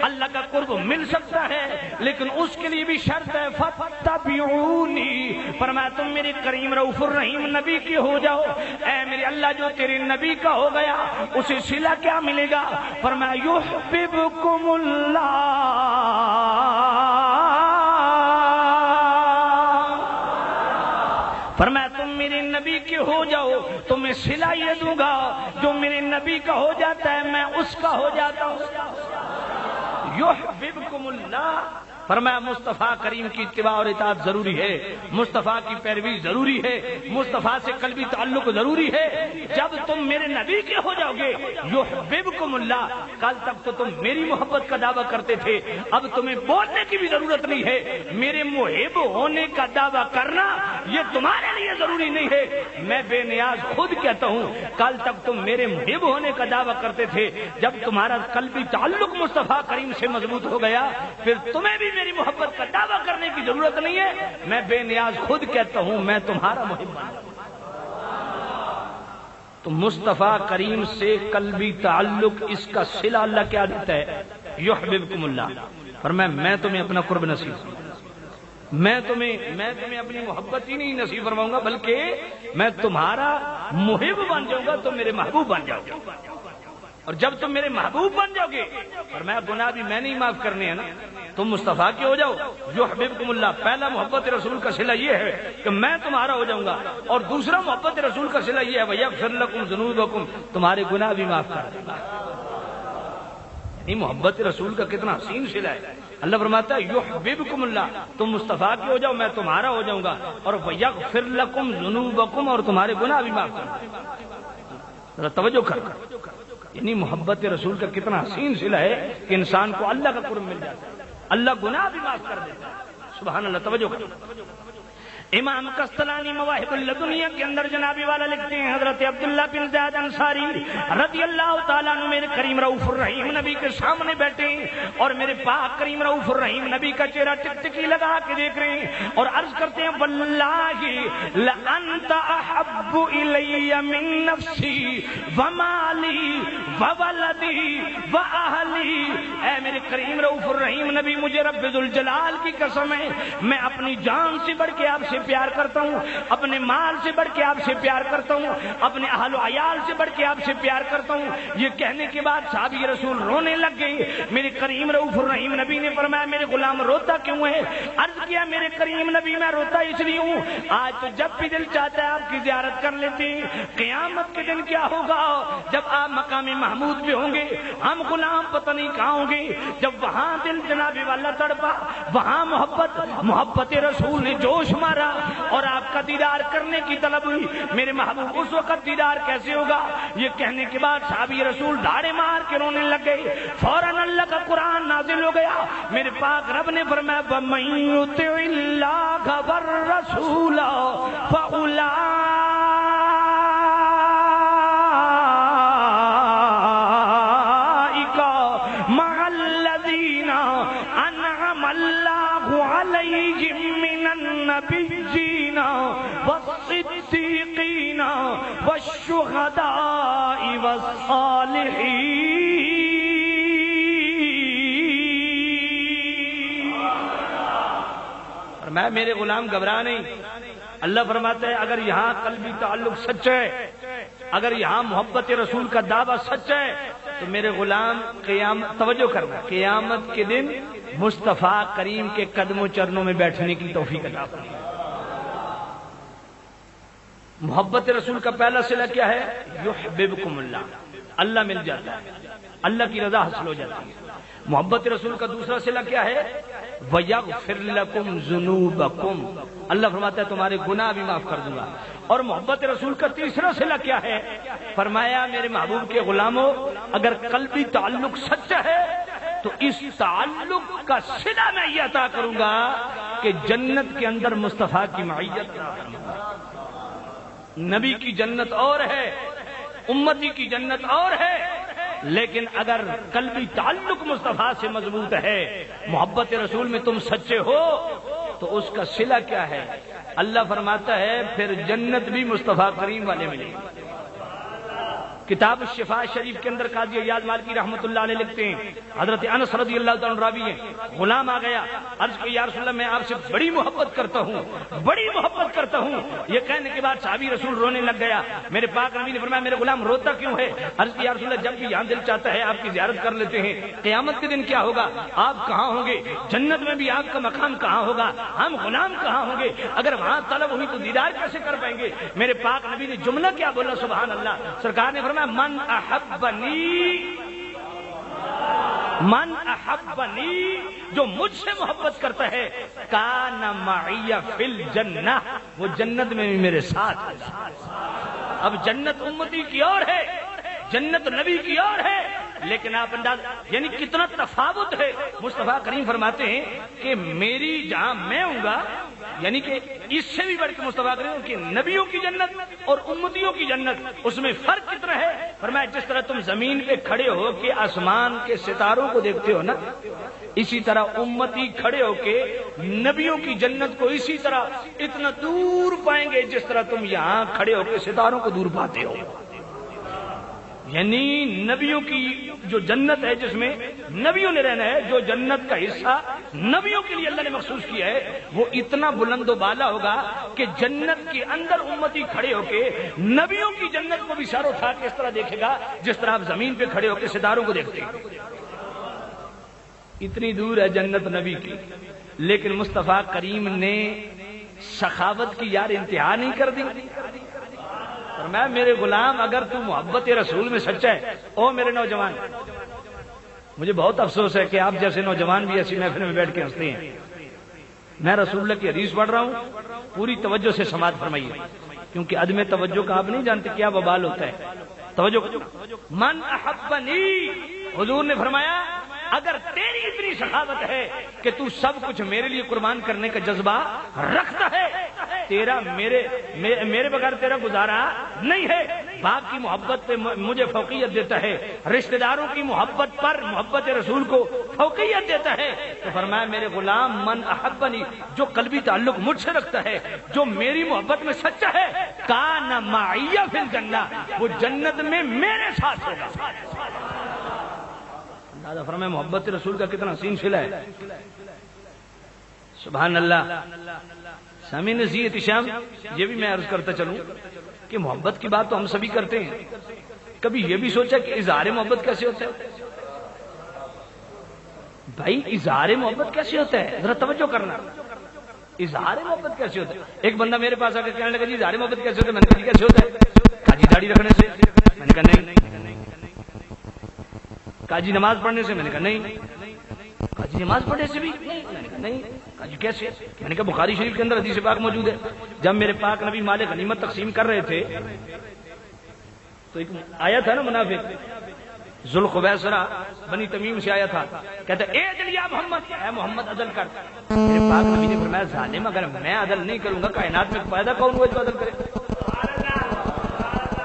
اللہ کا قرب مل سکتا ہے، لیکن اس کے لیے بھی شرط ہے فاتبعونی. فرمایا تم میرے کریم رؤوف الرحیم نبی کے ہو جاؤ. اے میرے اللہ جو تیرے نبی کا ہو گیا اسے صلہ کیا ملے گا؟ فرمایا یحببکم اللہ. فرمایا تم میرے نبی کے ہو جاؤ تو میں صلہ یہ دوں گا جو میرے نبی کا ہو جاتا ہے میں اس کا ہو جاتا ہوں. یحببکم اللہ. فرمایا مصطفیٰ کریم کی اتباع اور اطاعت ضروری ہے، مصطفیٰ کی پیروی ضروری ہے، مصطفیٰ سے قلبی تعلق ضروری ہے. جب تم میرے نبی کے ہو جاؤ گے یحببکم اللہ. کل تک تو تم میری محبت کا دعویٰ کرتے تھے، اب تمہیں بولنے کی بھی ضرورت نہیں ہے. میرے محب ہونے کا دعویٰ کرنا یہ تمہارے لیے ضروری نہیں ہے. میں بے نیاز خود کہتا ہوں کل تک تم میرے محب ہونے کا دعویٰ کرتے تھے، جب تمہارا قلبی تعلق مصطفیٰ کریم سے مضبوط ہو گیا پھر تمہیں بھی میری محبت کا دعویٰ کرنے کی ضرورت نہیں ہے. میں بے نیاز خود کہتا ہوں میں تمہارا محب ہوں. تو مصطفیٰ کریم سے قلبی تعلق اس کا صلہ اللہ کیا دیتا ہے؟ یحببکم اللہ. فرمایا میں تمہیں اپنا قرب نصیب، میں تمہیں اپنی محبت ہی نہیں نصیب فرماؤں گا بلکہ میں تمہارا محب بن جاؤں گا، تم میرے محبوب بن جاؤ گے. اور جب تم میرے محبوب بن جاؤ گے فرمایا گناہ بھی میں نہیں معاف کرنے ہیں نا، تم مصطفیٰ کے ہو جاؤ. یحببکم اللہ. پہلا محبت رسول کا صلہ یہ ہے کہ میں تمہارا ہو جاؤں گا، اور دوسرا محبت رسول کا صلہ یہ ہے وَيَغْفِرْ لَكُمْ ذُنُوبَكُمْ. تمہارے گناہ بھی معاف کر دے گا. محبت رسول کا کتنا حسین صلہ ہے. اللہ فرماتا ہے یحببکم اللہ. تم مصطفیٰ کے ہو جاؤ میں تمہارا ہو جاؤں گا، اور وَيَغْفِرْ لَكُمْ ذُنُوبَكُمْ. اور تمہارے گناہ بھی معاف کر دے گا. ذرا توجہ کر. یعنی محبت رسول کا کتنا حسین صلہ ہے کہ انسان کو اللہ کا قرب مل جاتا ہے، اللہ گناہ بھی معاف کر دیتا ہے. سبحان اللہ. توجہ کرو. امام قسطلانی مواہب اللدنیہ کے اندر جنابی والا لکھتے ہیں حضرت عبداللہ بن زید انصاری رضی اللہ تعالیٰ عنہ میرے کریم رؤوف الرحیم نبی کے سامنے بیٹھے اور میرے پاک کریم رؤوف الرحیم نبی کا چہرہ ٹکٹکی لگا کے دیکھ رہے ہیں اور عرض کرتے ہیں واللہ لانت احب الی من نفسی ومالی وولدی واہلی، اے میرے کریم رؤوف الرحیم نبی مجھے رب ذوالجلال کی قسم ہے میں اپنی جان سے بڑھ کے آپ سے پیار کرتا ہوں، اپنے مال سے بڑھ کے آپ سے پیار کرتا ہوں، اپنے اہل و عیال سے بڑھ کے آپ سے پیار کرتا ہوں۔ یہ کہنے کے بعد صحابی رسول رونے لگ گئے۔ میرے کریم رؤوف الرحیم نبی نے فرمایا میرے غلام روتا کیوں ہے؟ عرض کیا میرے کریم نبی میں روتا اس لیے ہوں آج تو جب بھی دل چاہتا ہے آپ کی زیارت کر لیتے ہیں، قیامت کے دن کیا ہوگا جب آپ مقام محمود پہ ہوں گے، ہم غلام پتہ نہیں کہاں ہوں گے، جب وہاں دل جناب والا تڑپا، وہاں محبت رسول نے جوش مارا اور آپ کا دیدار کرنے کی طلب ہوئی، میرے محبوب اس وقت دیدار کیسے ہوگا؟ یہ کہنے کے بعد صحابی رسول داڑے مار کے رونے لگ گئے۔ فوراً اللہ کا قرآن نازل ہو گیا، میرے پاک رب نے فرمایا وَمَن يُطِعِ اللَّهَ وَالرَّسُولَ مع الذين أنعم الله عليهم من النبيين والصديقين والشهداء والصالحين۔ میں میرے غلام گھبرا نہیں، اللہ فرماتا ہے اگر یہاں قلبی تعلق سچ ہے، اگر یہاں محبت رسول کا دعویٰ سچ ہے تو میرے غلام توجہ کرنا، قیامت کے دن مصطفیٰ کریم کے قدموں چرنوں میں بیٹھنے کی توفیق عطا فرمائے۔ محبت رسول کا پہلا صلہ کیا ہے؟ یحببکم اللہ، اللہ مل جاتا ہے، اللہ کی رضا حاصل ہو جاتی ہے۔ محبت رسول کا دوسرا صلہ کیا ہے؟ وَيَغْفِرْ لَكُمْ ذُنُوبَكُمْ، اللہ فرماتا ہے تمہارے گناہ بھی معاف کر دوں گا۔ اور محبت رسول کا تیسرا صلہ کیا ہے؟ فرمایا میرے محبوب کے غلاموں اگر قلبی تعلق سچا ہے تو اس تعلق کا صلہ میں یہ عطا کروں گا کہ جنت کے اندر مصطفیٰ کی معیت۔ نبی کی جنت اور ہے، امتی کی جنت اور ہے، لیکن اگر قلبی تعلق مصطفیٰ سے مضبوط ہے، محبت رسول میں تم سچے ہو تو اس کا صلہ کیا ہے؟ اللہ فرماتا ہے پھر جنت بھی مصطفیٰ کریم والے ملے۔ کتاب الشفاء شریف کے اندر قاضی ایاز مالکی رحمۃ اللہ علیہ لکھتے ہیں حضرت انس رضی اللہ تعالیٰ راوی ہیں، غلام آ گیا، عرض کہ یا رسول اللہ میں آپ سے بڑی محبت کرتا ہوں، بڑی محبت کرتا ہوں۔ یہ کہنے کے بعد صحابی رسول رونے لگ گیا، میرے پاک نبی نے فرمایا میرے غلام روتا کیوں ہے؟ عرض کہ یا رسول اللہ جب بھی یہاں دل چاہتا ہے آپ کی زیارت کر لیتے ہیں، قیامت کے دن کیا ہوگا؟ آپ کہاں ہوں گے؟ جنت میں بھی آپ کا مقام کہاں ہوگا؟ ہم غلام کہاں ہوں گے؟ اگر وہاں طلب ہوئی تو دیدار کیسے کر پائیں گے؟ میرے پاک نبی نے جملہ کیا بولا سبحان اللہ، سرکار نے فرمایا من احبنی، جو مجھ سے محبت کرتا ہے کان معی فی الجنہ، وہ جنت میں بھی میرے ساتھ ہے۔ اب جنت امتی کی اور ہے، جنت نبی کی اور ہے، لیکن آپ انداز یعنی کتنا تفاوت ہے۔ مصطفیٰ کریم فرماتے ہیں کہ میری جہاں میں ہوں گا، یعنی کہ اس سے بھی بڑھ کے مصطفیٰ کریم کہ نبیوں کی جنت اور امتیوں کی جنت، اس میں فرق کتنا ہے؟ فرمایا جس طرح تم زمین پہ کھڑے ہو کے آسمان کے ستاروں کو دیکھتے ہو نا، اسی طرح امتی کھڑے ہو کے نبیوں کی جنت کو اسی طرح اتنا دور پائیں گے جس طرح تم یہاں کھڑے ہو کے ستاروں کو دور پاتے ہو۔ یعنی نبیوں کی جو جنت ہے جس میں نبیوں نے رہنا ہے، جو جنت کا حصہ نبیوں کے لیے اللہ نے مخصوص کیا ہے، وہ اتنا بلند و بالا ہوگا کہ جنت کے اندر امتی کھڑے ہو کے نبیوں کی جنت کو بھی سر اٹھا کے اس طرح دیکھے گا جس طرح آپ زمین پہ کھڑے ہو کے ستاروں کو دیکھتے ہیں۔ اتنی دور ہے جنت نبی کی، لیکن مصطفیٰ کریم نے سخاوت کی یار انتہا نہیں کر دی۔ فرمایا میرے غلام اگر تو محبت رسول میں سچا ہے، او میرے نوجوان، مجھے بہت افسوس ہے کہ آپ جیسے نوجوان بھی ایسی محفل میں بیٹھ کے ہنستے ہیں۔ میں رسول اللہ کی حدیث پڑھ رہا ہوں، پوری توجہ سے سماعت فرمائیے، کیونکہ عدم توجہ کا آپ نہیں جانتے کیا وبال ہوتا ہے۔ توجہ، من احبنی، حضور نے فرمایا اگر تیری اتنی سخاوت ہے کہ تو سب کچھ میرے لیے قربان کرنے کا جذبہ رکھتا ہے تیرا میرے بغیر تیرا گزارا نہیں ہے. باپ کی محبت پہ مجھے فوقیت دیتا ہے, رشتہ داروں کی محبت پر محبت رسول کو فوقیت دیتا ہے. تو فرمایا میرے غلام من احبنی, جو قلبی تعلق مجھ سے رکھتا ہے, جو میری محبت میں سچا ہے, کان معی فی الجنہ, وہ جنت میں میرے ساتھ ہوگا. اندازہ فرمائے محبت رسول کا کتنا حسین صلہ ہے. سبحان اللہ. سامعین عزیز احتشام, یہ بھی میں عرض کرتا چلوں کہ محبت کی بات تو ہم سبھی کرتے ہیں, کبھی یہ بھی سوچا کہ اظہار محبت کیسے ہوتا ہے؟ بھائی اظہار محبت کیسے ہوتا ہے, ذرا توجہ کرنا. اظہار محبت کیسے ہوتا ہے؟ ایک بندہ میرے پاس آ کے کہنے لگا جی اظہار محبت کیسے ہوتا ہے؟ میں نے کہا کیسے ہوتا ہے؟ کاجی داڑھی رکھنے سے. میں نے کہا نہیں. کاجی نماز پڑھنے سے. میں نے کہا نہیں. کاجی نماز پڑھنے سے بھی نہیں. کاجی کیسے؟ میں نے کہا بخاری شریف کے اندر حدیث پاک موجود ہے, جب میرے پاک نبی مال غنیمت تقسیم کر رہے تھے تو ایک آیا تھا نا منافق, ذوالخویسرہ بنی تمیم سے آیا تھا, کہتا اے عدل یا محمد, اے محمد عدل کر. میرے پاک نبی نے فرمایا ظالم, اگر میں عدل نہیں کروں گا کائنات میں فائدہ کون ہوا جو عدل کرے؟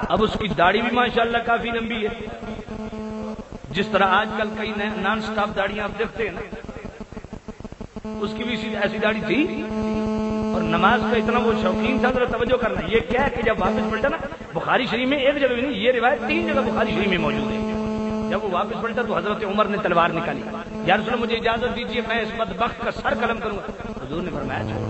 اب اس کی داڑھی بھی ماشاءاللہ کافی لمبی ہے, جس طرح آج کل کئی نان سٹاپ داڑیاں آپ دیکھتے ہیں نا, اس کی بھی ایسی داڑھی تھی. اور نماز کا اتنا وہ شوقین تھا, ذرا توجہ کرنا. یہ کیا ہے کہ جب واپس پلٹا نا, بخاری شریف میں ایک جگہ بھی نہیں, یہ روایت 3 جگہ بخاری شریف میں موجود ہے. جب وہ واپس پلٹا تو حضرت عمر نے تلوار نکالی, یا رسول اللہ مجھے اجازت دیجیے میں اس بدبخت کا سر قلم کروں گا. حضور نے فرمایا چھوڑ.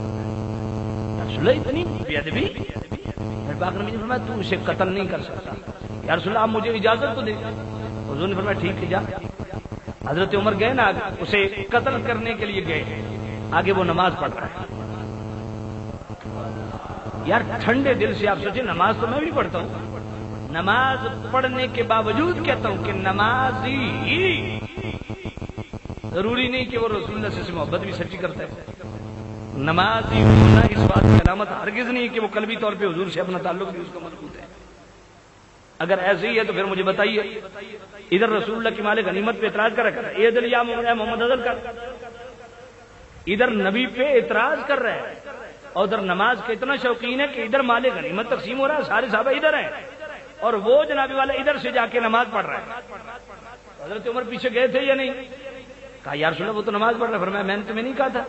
یا رسول اللہ اتنی بے ادبی؟ پھر پاک نبی نے فرمایا تو اسے قتل نہیں کر سکتا. یا رسول اللہ آپ مجھے اجازت تو دیں. حضور نے فرمایا ٹھیک ہے جا. حضرت عمر گئے نا, اسے قتل کرنے کے لیے گئے, آگے وہ نماز پڑھ رہا ہے. یار ٹھنڈے دل سے آپ سوچیں, نماز تو میں بھی پڑھتا ہوں, نماز پڑھنے کے باوجود کہتا ہوں کہ نمازی ضروری نہیں کہ وہ رسول اللہ سے محبت بھی سچی کرتا ہے. نمازی ہونا اس بات کی علامت ہرگز نہیں کہ وہ قلبی طور پہ حضور سے اپنا تعلق بھی اس کو مضبوط ہے. اگر ایسے ہی ہے تو پھر مجھے بتائیے, ادھر رسول اللہ کی مال غنیمت پہ اعتراض کر رہا ہے, اے عدل یا محمد عدل کر, ادھر نبی پہ اعتراض کر رہا ہے, اور ادھر نماز کے اتنا شوقین ہے کہ ادھر مال غنیمت تقسیم ہو رہا ہے, سارے صحابہ ادھر ہیں, اور وہ جناب والا ادھر سے جا کے نماز پڑھ رہا ہے. حضرت عمر پیچھے گئے تھے یا نہیں؟ کہا یا رسول اللہ وہ تو نماز پڑھ رہا ہے. فرمایا میں نے تمہیں نہیں کہا تھا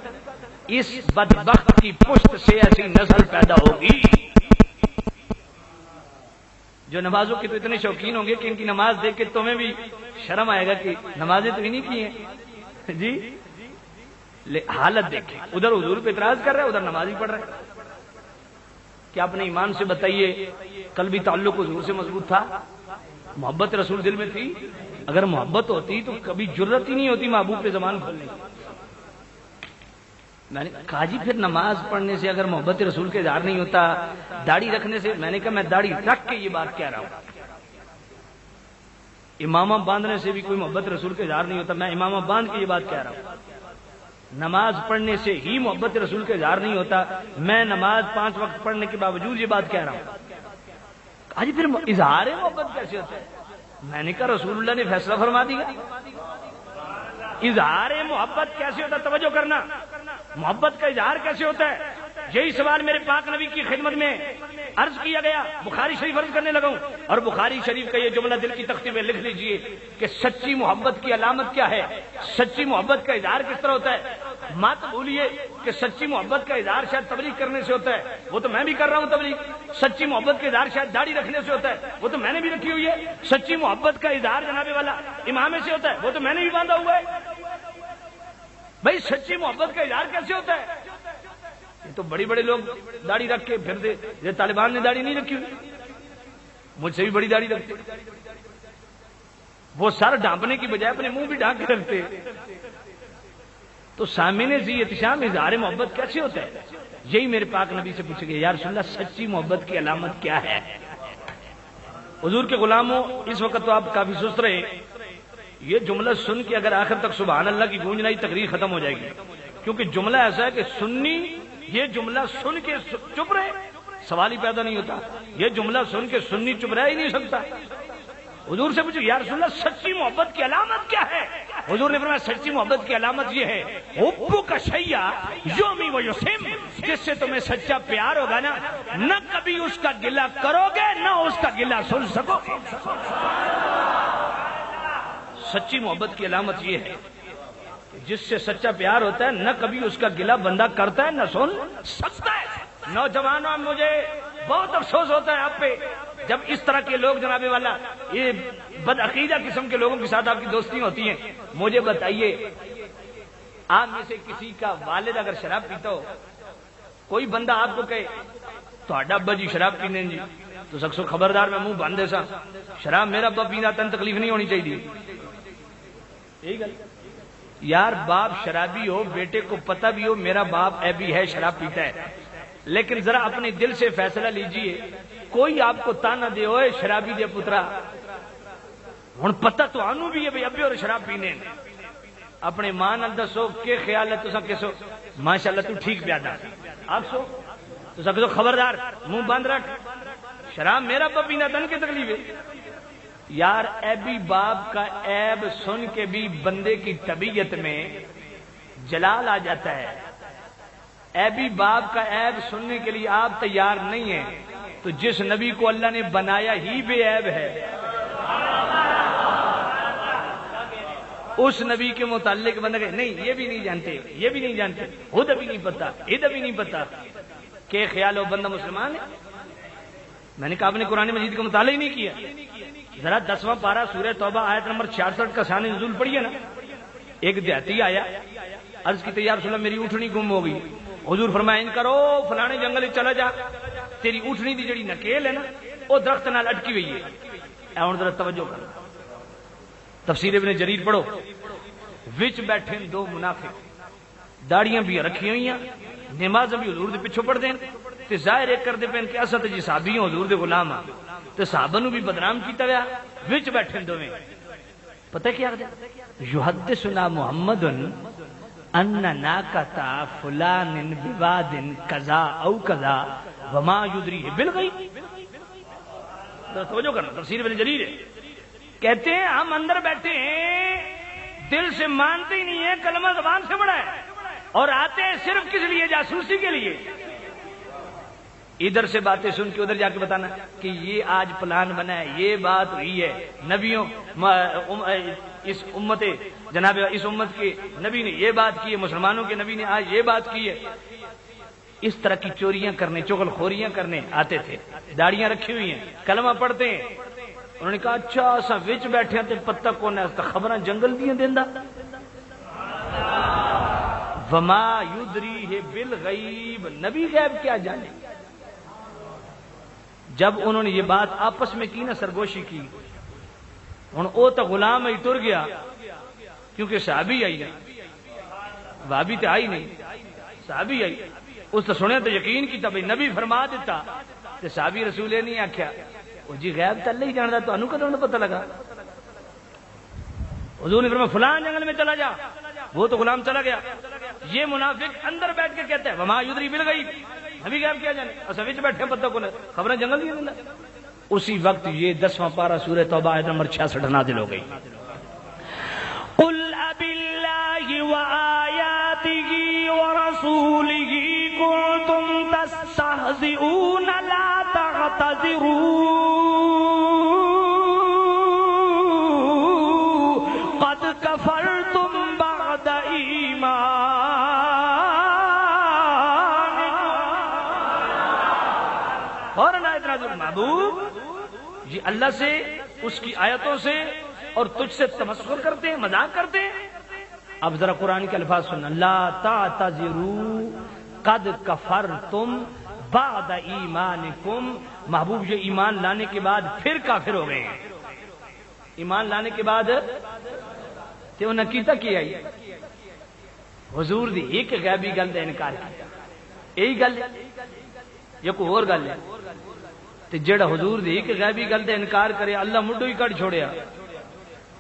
اس بدبخت کی پشت سے ایسی نسل پیدا ہوگی جو نمازوں کے تو اتنے شوقین ہوں گے کہ ان کی نماز دیکھ کے تمہیں بھی شرم آئے گا کہ نمازیں تو ہی نہیں کی ہیں جی. حالت دیکھیں, ادھر حضور پہ اعتراض کر رہے, ادھر نماز ہی پڑھ رہے. کیا اپنے ایمان سے بتائیے قلبی تعلق حضور سے مضبوط تھا؟ محبت رسول دل میں تھی؟ اگر محبت ہوتی تو کبھی جرت ہی نہیں ہوتی محبوب پہ زبان کھولنے کی. میں نے کہا جی پھر نماز پڑھنے سے اگر محبت رسول کے اظہار نہیں ہوتا, داڑھی رکھنے سے؟ میں نے کہا میں داڑھی رکھ کے یہ بات کہہ رہا ہوں. امامہ باندھنے سے بھی کوئی محبت رسول کے اظہار نہیں ہوتا, میں امامہ باندھ کے یہ بات کہہ رہا ہوں. نماز پڑھنے سے ہی محبت رسول کا اظہار نہیں ہوتا, میں نماز 5 وقت پڑھنے کے باوجود یہ بات کہہ رہا ہوں. آج پھر اظہار محبت کیسے ہوتا ہے؟ میں نے کہا رسول اللہ نے فیصلہ فرما دیا. اظہار محبت کیسے ہوتا ہے؟ توجہ کرنا, محبت کا اظہار کیسے ہوتا ہے؟ یہی سوال میرے پاک نبی کی خدمت میں عرض کیا گیا. بخاری شریف عرض کرنے لگا ہوں, اور بخاری شریف کا یہ جملہ دل کی تختی میں لکھ لیجئے کہ سچی محبت کی علامت کیا ہے, سچی محبت کا اظہار کس طرح ہوتا ہے. مت بھولیے کہ سچی محبت کا اظہار شاید تبلیغ کرنے سے ہوتا ہے, وہ تو میں بھی کر رہا ہوں تبلیغ. سچی محبت کا اظہار شاید داڑھی رکھنے سے ہوتا ہے, وہ تو میں نے بھی رکھی ہوئی ہے. سچی محبت کا اظہار جناب والا امامے سے ہوتا ہے, وہ تو میں نے بھی باندھا ہوا ہے. بھائی سچی محبت کا اظہار کیسے ہوتا ہے؟ یہ تو بڑی بڑے لوگ داڑھی رکھ کے پھر دے, یہ طالبان نے داڑھی نہیں رکھی ہوئی, مجھ سے بھی بڑی داڑھی رکھتے. وہ سر ڈھانپنے کی بجائے اپنے منہ بھی ڈھانک کے رکھتے. تو سامعین ذی احتشام اظہار محبت کیسے ہوتا ہے؟ یہی میرے پاک نبی سے پوچھے گئے یا رسول اللہ سچی محبت کی علامت کیا ہے؟ حضور کے غلاموں اس وقت تو آپ کافی سست رہے, یہ جملہ سن کے اگر آخر تک سبحان اللہ کی گونج نہیں تقریر ختم ہو جائے گی, کیونکہ جملہ ایسا ہے کہ سنی یہ جملہ سن کے چپ رہے, سوال ہی پیدا نہیں ہوتا. یہ جملہ سن کے سنی چپ رہ ہی نہیں سکتا. حضور سے پوچھو یا رسول اللہ سچی محبت کی علامت کیا ہے؟ حضور نے فرمایا سچی محبت کی علامت یہ ہے حب کا شیء یومی و یسم، جس سے تمہیں سچا پیار ہوگا نا، نہ کبھی اس کا گلہ کرو گے نہ اس کا گلہ سن سکو گے۔ سچی محبت کی علامت یہ ہے جس سے سچا پیار ہوتا ہے نہ کبھی اس کا گلہ بندہ کرتا ہے نہ سن سکتا ہے۔ نوجوانوں، مجھے بہت افسوس ہوتا ہے آپ پہ جب اس طرح کے لوگ جناب والا یہ بدعقیدہ قسم کے لوگوں کے ساتھ آپ کی دوستی ہوتی ہیں۔ مجھے بتائیے، آپ میں سے کسی کا والد اگر شراب پیتا ہو، کوئی بندہ آپ کو کہے تو ابا جی شراب پینے جی، تو سکسو خبردار میں منہ باندھے سا، شراب میرا ابا پینا تن تکلیف نہیں ہونی چاہیے۔ یہی گل یار، باپ شرابی ہو، بیٹے کو پتہ بھی ہو میرا باپ ایبی ہے، شراب پیتا ہے، لیکن ذرا اپنے دل سے فیصلہ لیجئے، کوئی آپ کو تانا دے ہوئے شرابی دے پترا، ہن پتہ تو آنو بھی ہے بھئی ابے اور شراب پینے، اپنے ماں نال دسو کہ خیال ہے تساں کسو ماشاءاللہ تو ٹھیک پیادا، آپ سو تو سکو خبردار منہ بند رکھ، شراب میرا ابا پینا تن کی تکلیف ہے۔ یار، ایبی باپ کا عیب سن کے بھی بندے کی طبیعت میں جلال آ جاتا ہے، ایبی باپ کا عیب سننے کے لیے آپ تیار نہیں ہیں، تو جس نبی کو اللہ نے بنایا ہی بے عیب ہے، اس نبی کے متعلق بندہ کہ نہیں یہ بھی نہیں جانتے، یہ بھی نہیں جانتے، ادھر بھی نہیں پتا، ادھر بھی نہیں پتا، کہ خیال ہو بندہ مسلمان ہے؟ میں نے کہا آپ نے قرآن مجید کا مطالعہ ہی نہیں کیا، ذرا 10واں پارہ سورہ توبہ آیت نمبر 66 کا شان نزول پڑھیے نا۔ ایک دیہاتی آیا، عرض کی یا رسول اللہ میری اونٹنی گم ہو گئی، حضور فرمایا ان کرو فلانے جنگل چلا جا، تیری اونٹنی دی جڑی نکیل ہے نا وہ درخت نال اٹکی ہوئی ہے۔ اے ہن ذرا توجہ کر، تفسیر ابن جریر پڑھو، وچ بیٹھے دو منافق، داڑیاں بھی رکھی ہوئی ہیں، نماز بھی حضور دے پیچھے پڑھ دین تے ظاہر ایک کر دے پین کہ اساں تے جی صحابی ہوں، حضور دے غلام ہاں، تے صحابہ نو بھی بدنام کیتا گیا، وچ بیٹھے دوویں، پتہ کیا کہتے یحدثنا محمد ان ناقتا فلان بواد کذا او کذا وما یدریہ بالغیب۔ توجہ کرنا، تفسیر ابن جریر ہے، کہتے ہیں ہم اندر بیٹھے ہیں، دل سے مانتے ہی نہیں ہے، کلمہ زبان سے بڑا ہے، اور آتے ہیں صرف کس لیے؟ جاسوسی کے لیے، ادھر سے باتیں سن کے ادھر جا کے بتانا کہ یہ آج پلان بنا ہے، یہ بات ہوئی ہے، نبیوں اس امت جناب اس امت کے نبی نے یہ بات کی ہے، مسلمانوں کے نبی نے آج یہ بات کی ہے۔ اس طرح کی چوریاں کرنے، چغل خوریاں کرنے آتے تھے، داڑیاں رکھی ہوئی ہیں، کلمہ پڑھتے ہیں۔ انہوں نے کہا اچھا اساں وچ بیٹھے تے پتہ کون ہے، خبراں جنگل دیاں دیندا، وما یدریہ بالغیب، نبی غیب کیا جانے۔ جب انہوں نے یہ بات آپس میں کی نا، سرگوشی کی، ہن او تو غلام ہی ٹر گیا، کیونکہ صحابی آئی نا، بھابی تے آئی نہیں، صحابی آئی، اس تو سنے تو یقین کیتا بھئی نبی فرما دیتا، تے صحابی رسول نہیں آکھیا او جی غیب تے اللہ ہی جاندا، تانوں کدوں پتہ لگا؟ حضور نے فرمایا فلان جنگل میں چلا جا، وہ تو غلام چلا گیا، یہ منافق اندر بیٹھ کے کہتا ہے وما یدری بالغیب، نبی غیب کیا جانے، اسا وچ بیٹھے پتہ کون ہے، خبریں جنگل دی دیندا۔ اسی وقت یہ 10واں پارہ سورہ توبہ آیت نمبر 66 نازل ہو گئی۔ قل اباللہ وآیاتہ ورسولہ کنتم تستہزئون لا تعتذروا قد کفرتم بعد ایمان۔ اور محبوب یہ اللہ سے، اس کی آیتوں سے اور تجھ سے تمسخر کرتے ہیں، مذاق کرتے ہیں۔ اب ذرا قرآن کے الفاظ سننا، لا تعتذروا قد کفرتم بعد ایمانکم، محبوب یہ ایمان لانے کے بعد پھر کافر ہو گئے ہیں، ایمان لانے کے بعد تے انہاں کیتا کیا ہے حضور دی ایک غیبی گل دا انکار کیا، یہی گل ہے یا کوئی اور گل ہے؟ تے جڑا حضور دی ایک غیبی گل دا انکار کرے اللہ مڈو ہی کٹ چھوڑیا،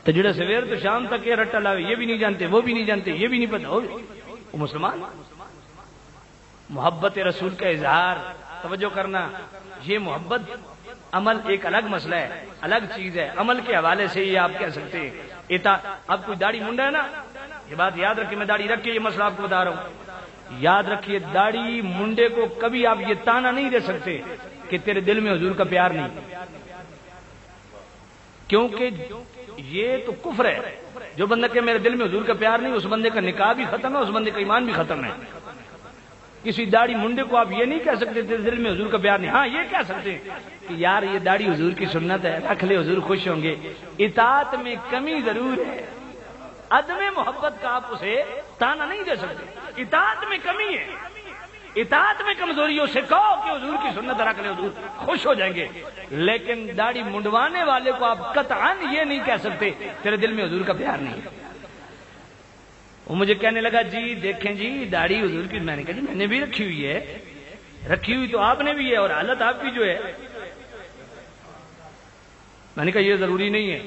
تے جڑا سویر تو شام تک یہ رٹا لاوے یہ بھی نہیں جانتے، وہ بھی نہیں جانتے، یہ بھی نہیں پتہ، وہ مسلمان؟ محبت رسول کا اظہار، توجہ کرنا، یہ محبت عمل ایک الگ مسئلہ ہے، الگ چیز ہے، عمل کے حوالے سے یہ آپ کہہ سکتے ہیں اب کوئی داڑھی منڈا ہے نا، یہ بات یاد رکھیے، میں داڑھی رکھیے، یہ مسئلہ آپ کو بتا رہا ہوں، یاد رکھیے داڑھی منڈے کو کبھی آپ یہ تانا نہیں دے سکتے کہ تیرے دل میں حضور کا پیار نہیں، کیونکہ یہ تو کفر ہے۔ جو بندہ کہ میرے دل میں حضور کا پیار نہیں، اس بندے کا نکاح بھی ختم ہے، اس بندے کا ایمان بھی ختم ہے۔ کسی داڑھی منڈے کو آپ یہ نہیں کہہ سکتے تیرے دل میں حضور کا پیار نہیں، ہاں یہ کہہ سکتے کہ یار یہ داڑھی حضور کی سنت ہے، رکھ لے حضور خوش ہوں گے۔ اطاعت میں کمی ضرور ہے، عدم محبت کا آپ اسے تانا نہیں دے سکتے، اطاعت میں کمی ہے، اطاعت میں کمزوری، اسے کہو کہ حضور کی سنت رکھ لے حضور خوش ہو جائیں گے، لیکن داڑھی منڈوانے والے کو آپ قطعاً یہ نہیں کہہ سکتے تیرے دل میں حضور کا پیار نہیں ہے۔ وہ مجھے کہنے لگا جی دیکھیں جی داڑھی حضور کی، میں نے کہا جی میں نے بھی رکھی ہوئی ہے، رکھی ہوئی تو آپ نے بھی ہے اور حالت آپ کی جو ہے، میں نے کہا یہ ضروری نہیں ہے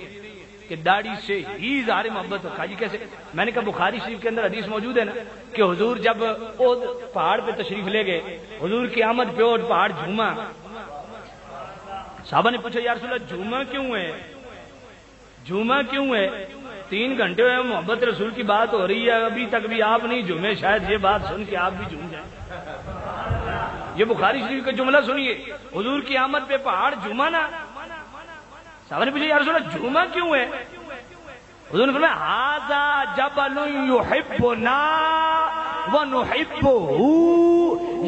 کہ داڑھی سے ہی اظہار محبت ہو۔ کہا جی کیسے؟ میں نے کہا بخاری شریف کے اندر حدیث موجود ہے نا کہ حضور جب احد پہاڑ پہ تشریف لے گئے، حضور کی آمد پہ احد پہاڑ جھوما، صحابہ نے پوچھا یا رسول اللہ جھوما کیوں ہے، جھوما کیوں ہے؟ 3 گھنٹے ہوئے محبت رسول کی بات ہو رہی ہے، ابھی تک بھی آپ نہیں جھومے، شاید یہ بات سن کے آپ بھی جھوم جائیں۔ یہ بخاری شریف کا جملہ سنیے، حضور کی آمد پہ پہاڑ جھوما نا، صحابہ نے پوچھا یا رسول اللہ جھوما کیوں ہے؟ حضور نے فرمایا ھذا جبل یحبنا ونحبہ،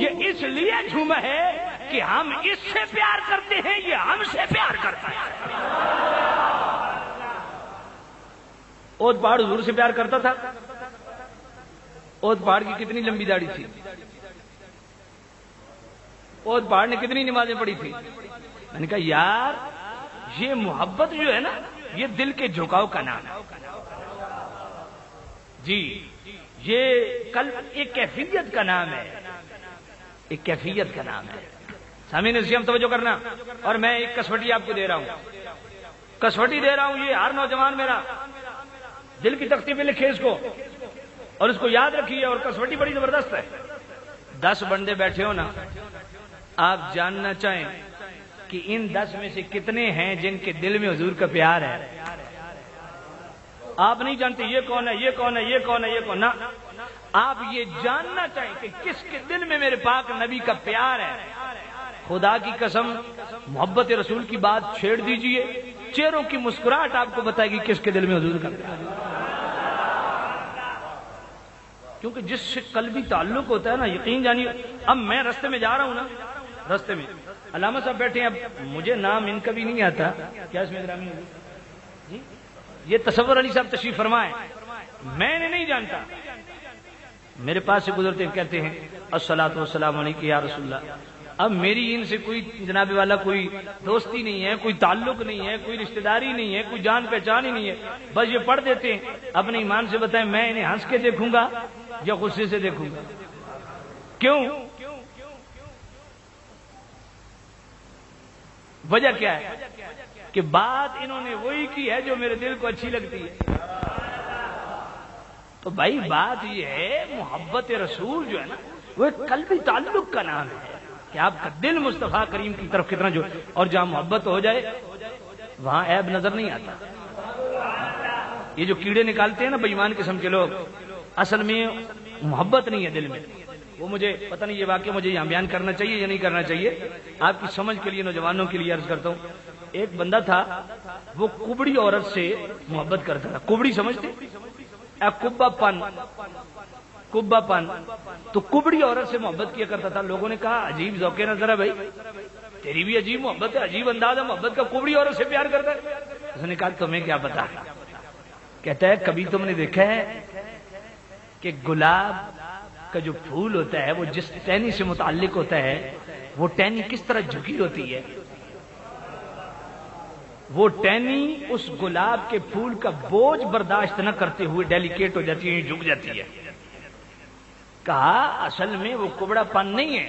یہ اس لیے جھوما ہے کہ ہم اس سے پیار کرتے ہیں، یہ ہم سے پیار کرتا ہے۔ احد پہاڑ حضور سے پیار کرتا تھا؟ احد پہاڑ کی کتنی لمبی داڑھی تھی؟ احد پہاڑ نے کتنی نمازیں پڑھی تھی؟ میں نے کہا یار یہ محبت جو ہے نا یہ دل کے جھکاؤ کا نام ہے جی، یہ قلب ایک کیفیت کا نام ہے، ایک کیفیت کا نام ہے۔ سامعین عزیز توجہ کرنا، اور میں ایک کسوٹی آپ کو دے رہا ہوں، کسوٹی دے رہا ہوں، یہ ہر نوجوان میرا دل کی تختی پہ لکھے اس کو اور اس کو یاد رکھیے، اور کسوٹی بڑی زبردست ہے۔ 10 بندے بیٹھے ہو نا، آپ جاننا چاہیں کہ ان 10 میں سے کتنے ہیں جن کے دل میں حضور کا پیار ہے؟ آپ نہیں جانتے یہ کون ہے، یہ کون ہے، یہ کون ہے، یہ کون، نہ آپ یہ جاننا چاہیں کہ کس کے دل میں میرے پاک نبی کا پیار ہے۔ خدا کی قسم محبت رسول کی بات چھیڑ دیجئے، چہروں کی مسکراہٹ آپ کو بتائے گی کس کے دل میں حضور کا پیار ہے۔ کیونکہ جس سے قلبی تعلق ہوتا ہے نا، یقین جانیے، اب میں رستے میں جا رہا ہوں نا، رستے میں علامہ صاحب بیٹھے ہیں، اب مجھے نام ان کا بھی نہیں آتا، کیا اس میں گرامی جی، یہ تصور علی صاحب تشریف فرمائے، میں نے نہیں جانتا، میرے پاس سے گزرتے کہتے ہیں الصلاۃ والسلام علیک یا رسول اللہ۔ اب میری ان سے کوئی جناب والا کوئی دوستی نہیں ہے، کوئی تعلق نہیں ہے، کوئی رشتہ داری نہیں ہے، کوئی جان پہچان ہی نہیں ہے، بس یہ پڑھ دیتے ہیں۔ اپنے ایمان سے بتائیں میں انہیں ہنس کے دیکھوں گا یا غصے سے دیکھوں گا؟ کیوں؟ وجہ کیا ہے کہ بات انہوں نے وہی کی ہے جو میرے دل کو اچھی لگتی ہے۔ تو بھائی بات یہ ہے محبت رسول جو ہے نا وہ ایک قلبی تعلق کا نام ہے کہ آپ کا دل مصطفیٰ کریم کی طرف کتنا جو، اور جہاں محبت ہو جائے وہاں عیب نظر نہیں آتا۔ یہ جو کیڑے نکالتے ہیں نا بے ایمان قسم کے لوگ، اصل میں محبت نہیں ہے دل میں۔ وہ مجھے پتہ نہیں یہ واقعہ مجھے یہاں بیان کرنا چاہیے یا نہیں کرنا چاہیے، آپ کی سمجھ کے لیے نوجوانوں کے لیے عرض کرتا ہوں۔ ایک بندہ تھا وہ کبڑی عورت سے محبت کرتا تھا۔ کبڑی سمجھتے؟ کبا پن، کبا پن، تو کبڑی عورت سے محبت کیا کرتا تھا۔ لوگوں نے کہا عجیب ذوق نظر ہے بھائی، تیری بھی عجیب محبت ہے، عجیب انداز ہے محبت کا، کبڑی عورت سے پیار کرتا ہے۔ اس نے کہا تمہیں کیا پتا؟ کہتا ہے کبھی تم نے دیکھا ہے کہ گلاب کا جو پھول ہوتا ہے وہ جس ٹہنی سے متعلق ہوتا ہے وہ ٹہنی کس طرح جھکی ہوتی ہے؟ وہ ٹہنی اس گلاب کے پھول کا بوجھ برداشت نہ کرتے ہوئے ڈیلیکیٹ ہو جاتی ہے، جھک جاتی ہے۔ کہا اصل میں وہ کبڑا پن نہیں ہے،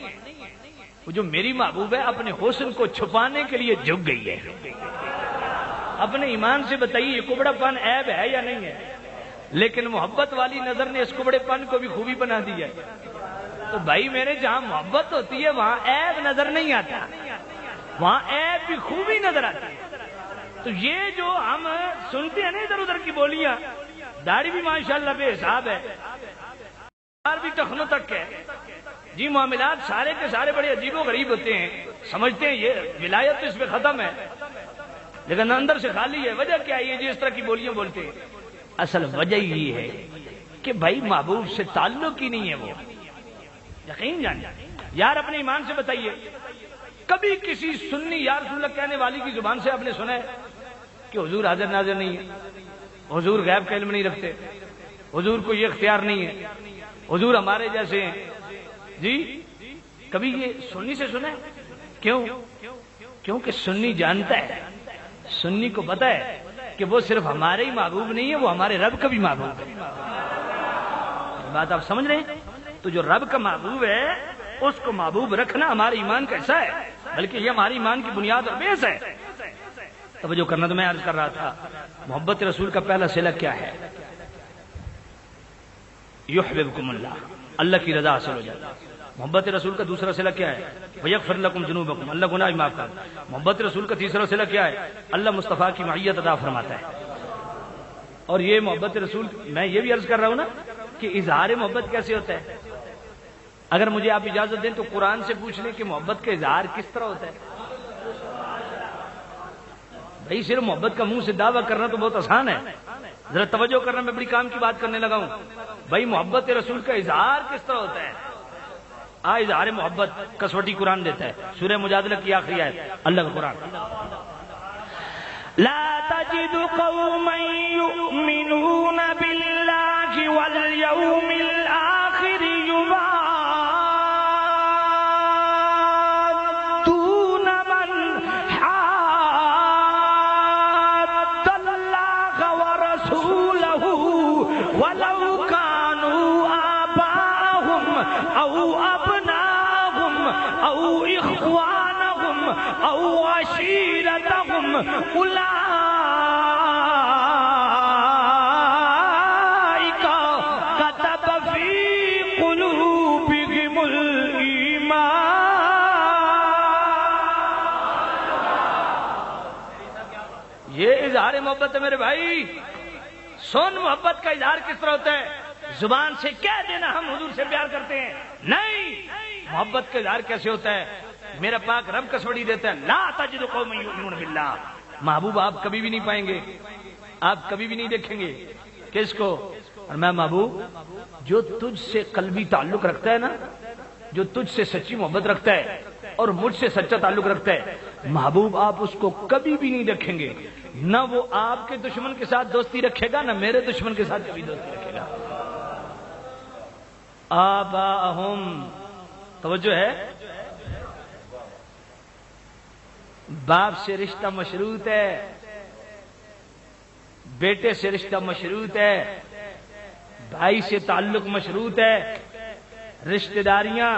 وہ جو میری محبوب ہے اپنے حسن کو چھپانے کے لیے جھک گئی ہے۔ اپنے ایمان سے بتائیے یہ کبڑا پن عیب ہے یا نہیں ہے؟ لیکن محبت والی نظر نے اس کبڑے پن کو بھی خوبی بنا دی ہے۔ تو بھائی میرے جہاں محبت ہوتی ہے وہاں عیب نظر نہیں آتا، وہاں عیب بھی خوبی نظر آتی ہے۔ تو یہ جو ہم سنتے ہیں نا ادھر ادھر کی بولیاں، داڑھی بھی ماشاءاللہ بے حساب ہے، بال بھی ٹخنوں تک ہے جی، معاملات سارے کے سارے بڑے عجیب و غریب ہوتے ہیں، سمجھتے ہیں یہ ولایت تو اس پہ ختم ہے، لیکن اندر سے خالی ہے۔ وجہ کیا ہے یہ جس طرح کی بولیاں بولتے ہیں؟ اصل وجہ یہ ہے کہ بھائی محبوب سے تعلق ہی نہیں ہے، وہ یقین جان یار اپنے ایمان سے بتائیے، کبھی کسی سنی یا رسول اللہ کہنے والی کی زبان سے آپ نے سنا ہے کہ حضور حاضر ناظر نہیں ہے، حضور غیب کا علم نہیں رکھتے، حضور کو یہ اختیار نہیں ہے، حضور ہمارے جیسے ہیں؟ جی کبھی یہ سنی سے سنا ہے؟ کیوں؟ کیونکہ سنی جانتا ہے، سنی کو پتا ہے کہ وہ صرف ہمارے ہی محبوب نہیں ہے، وہ ہمارے رب کا بھی محبوب ہے۔ بات آپ سمجھ رہے ہیں؟ تو جو رب کا محبوب ہے اس کو محبوب رکھنا ہمارے ایمان کا حصہ ہے، بلکہ یہ ہماری ایمان کی بنیاد اور بیس ہے۔ توجہ کرنا، تو میں عرض کر رہا تھا محبت رسول کا پہلا صلہ کیا ہے؟ یحببکم اللہ، اللہ کی رضا حاصل ہو جائے۔ محبت رسول کا دوسرا صلہ کیا ہے؟ ویغفر لکم ذنوبکم، اللہ گناہ معاف کر۔ محبت رسول کا تیسرا صلہ کیا ہے؟ اللہ مصطفیٰ کی معیت عطا فرماتا ہے۔ اور یہ محبت رسول، میں یہ بھی عرض کر رہا ہوں نا کہ اظہار محبت کیسے ہوتا ہے؟ اگر مجھے آپ اجازت دیں تو قرآن سے پوچھ لیں کہ محبت کا اظہار کس طرح ہوتا ہے؟ بھائی صرف محبت کا منہ سے دعویٰ کرنا تو بہت آسان ہے، ذرا توجہ کرنا، میں بڑی کام کی بات کرنے لگا ہوں۔ بھائی محبت رسول کا اظہار کس طرح ہوتا ہے؟ اظہار محبت کسوٹی قرآن دیتا ہے، سورہ مجادلہ کی آخری آیت، اللہ کا قرآن، لا تجد قوما يؤمنون بالله واليوم الآخر يوادون من حاد الله ورسوله ولو كانوا آباءهم أو أبناءهم أو إخوانهم أو عشيرتهم أولئك كتب في قلوبهم الإيمان۔ یہ اظہار محبت ہے میرے بھائی۔ سن محبت کا اظہار کس طرح ہوتا ہے؟ زبان سے کہہ دینا ہم حضور سے پیار کرتے ہیں نہیں، محبت کا اظہار کیسے ہوتا ہے؟ میرا پاک رب کسوٹی دیتا ہے، لا تجد قوما یؤمنون باللہ، محبوب آپ کبھی بھی نہیں پائیں گے، آپ کبھی بھی نہیں دیکھیں گے کس کو؟ اور میں محبوب جو تجھ سے قلبی تعلق رکھتا ہے نا، جو تجھ سے سچی محبت رکھتا ہے اور مجھ سے سچا تعلق رکھتا ہے، محبوب آپ اس کو کبھی بھی نہیں دیکھیں گے، نہ وہ آپ کے دشمن کے ساتھ دوستی رکھے گا، نہ میرے دشمن کے ساتھ کبھی دوستی رکھے گا۔ آباءہم، توجہ ہے، باپ سے رشتہ مشروط ہے، بیٹے سے رشتہ مشروط ہے، بھائی سے تعلق مشروط ہے، رشتہ داریاں،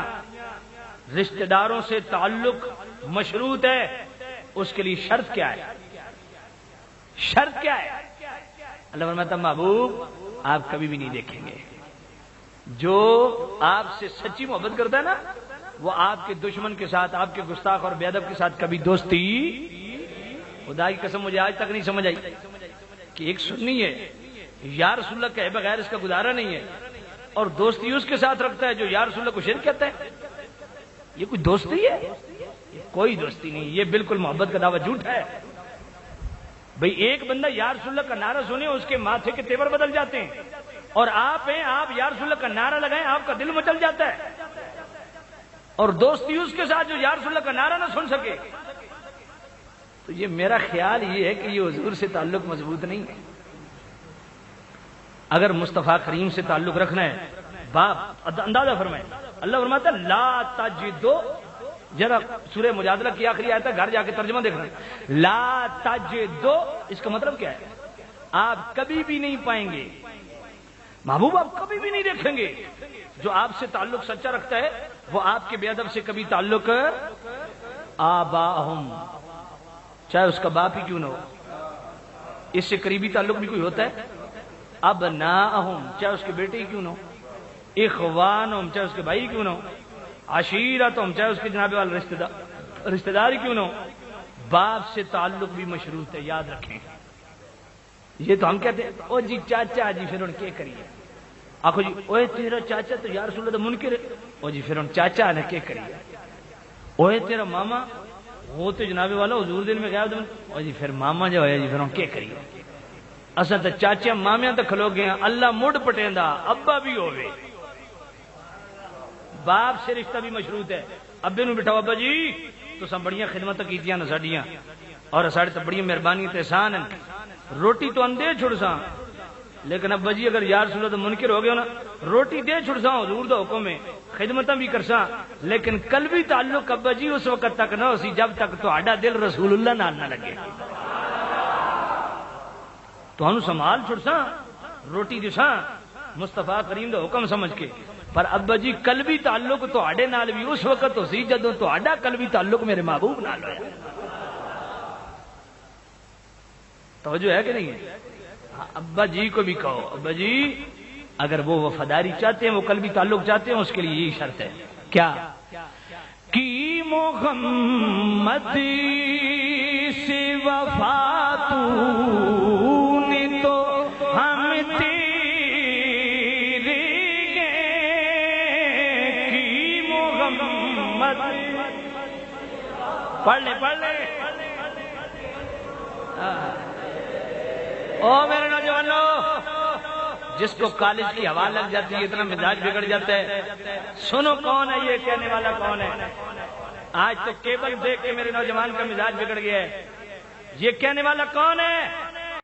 رشتہ داروں سے تعلق مشروط ہے۔ اس کے لیے شرط کیا ہے؟ شرط کیا ہے؟ اللہ فرماتا محبوب آپ کبھی بھی نہیں دیکھیں گے، جو آپ سے سچی محبت کرتا ہے نا وہ آپ کے دشمن کے ساتھ، آپ کے گستاخ اور بے ادب کے ساتھ کبھی دوستی، خدا کی قسم مجھے آج تک نہیں سمجھ آئی کہ ایک سنی ہے یا رسول اللہ کہے بغیر اس کا گزارا نہیں ہے، اور دوستی اس کے ساتھ رکھتا ہے جو یا رسول اللہ کو شرک کہتا ہے۔ یہ کوئی دوستی ہے؟ یہ کوئی دوستی نہیں، یہ بالکل محبت کا دعویٰ جھوٹ ہے۔ بھئی ایک بندہ یا رسول اللہ کا نعرہ سنے اس کے ماتھے کے تیور بدل جاتے ہیں، اور آپ ہیں، آپ یا رسول اللہ کا نعرہ لگائیں آپ کا دل مچل جاتا ہے، اور دوستی اس کے ساتھ جو یا رسول اللہ کا نعرہ نہ سن سکے۔ تو یہ میرا خیال یہ ہے کہ یہ حضور سے تعلق مضبوط نہیں ہے۔ اگر مصطفیٰ کریم سے تعلق رکھنا ہے، باپ اندازہ فرمائیں، اللہ فرماتا ہے لا تجدو، ذرا سورہ مجادلہ کی آخری آیت ہے، گھر جا کے ترجمہ دیکھنا، لا تجدو اس کا مطلب کیا ہے؟ آپ کبھی بھی نہیں پائیں گے، محبوب آپ کبھی بھی نہیں دیکھیں گے جو آپ سے تعلق سچا رکھتا ہے وہ آپ کے بے ادب سے کبھی تعلق، آباہم، چاہے اس کا باپ ہی کیوں نہ ہو، اس سے قریبی تعلق بھی کوئی ہوتا ہے، ابناہم، چاہے اس کے بیٹے ہی کیوں نہ ہو، اخوانہم، چاہے اس کے بھائی کیوں نہ ہو، عشیرتہم، چاہے اس کے جناب والا رشتہ دار ہی کیوں نہ ہو، باپ سے تعلق بھی مشروط ہے، یاد رکھیں۔ یہ تو ہم کہتے ہیں او جی چاچا جی، پھر ان کے کریے آخو جی اوے تیرا چاچا تو یا رسول اللہ منکر ہے، او جی پھر ان چاچا نے کے کریے، اوے تیرا ماما وہ تو جناب والا حضور دل میں گیا، او جی پھر ماما جو ہے جی پھر ان کے کریے۔ اصل تو چاچا مامیاں تو کھلو گئے، اللہ مڈ پٹیندا ابا بھی ہوئے، باپ سے رشتہ بھی مشروط ہے۔ ابے نو بٹھاؤ ابا جی تو بڑیاں خدمت کیتیاں نا ساڈیاں، اور ساڈے تو بڑی مہربانی تے احسان ہیں، روٹی تو اندے چھڑ ساں لیکن ابا جی اگر یا رسول اللہ منکر ہو گئے نا روٹی دے چھڑ ساں، حضور دا حکم ہے، خدمتاں بھی کر ساں، لیکن قلبی تعلق ابا جی اس وقت تک نہ ہوسی جب تک تہاڈا دل رسول اللہ نال نہ لگے۔ تو سنبھال چھڑ ساں، روٹی دساں مصطفیٰ کریم دا حکم سمجھ کے، پر ابا جی قلبی تعلق تہاڈے نال بھی اس وقت ہو سی جدوں تہاڈا قلبی تعلق میرے محبوب نال ہویا۔ توجہ ہے کہ نہیں ہے؟ ابا جی کو بھی کہو ابا جی اگر وہ وفاداری چاہتے ہیں، وہ قلبی تعلق چاہتے ہیں، اس کے لیے یہی شرط ہے کیا کی محمد سے وفا تو نے تو ہم تیرے کی محمد پڑھ لے او میرے نوجوانوں، جس کو کالج کی ہوا لگ جاتی ہے اتنا مزاج بگڑ جاتا ہے، سنو کون ہے یہ کہنے والا کون ہے؟ آج تو کیبل دیکھ کے میرے نوجوان کا مزاج بگڑ گیا ہے۔ یہ کہنے والا کون ہے؟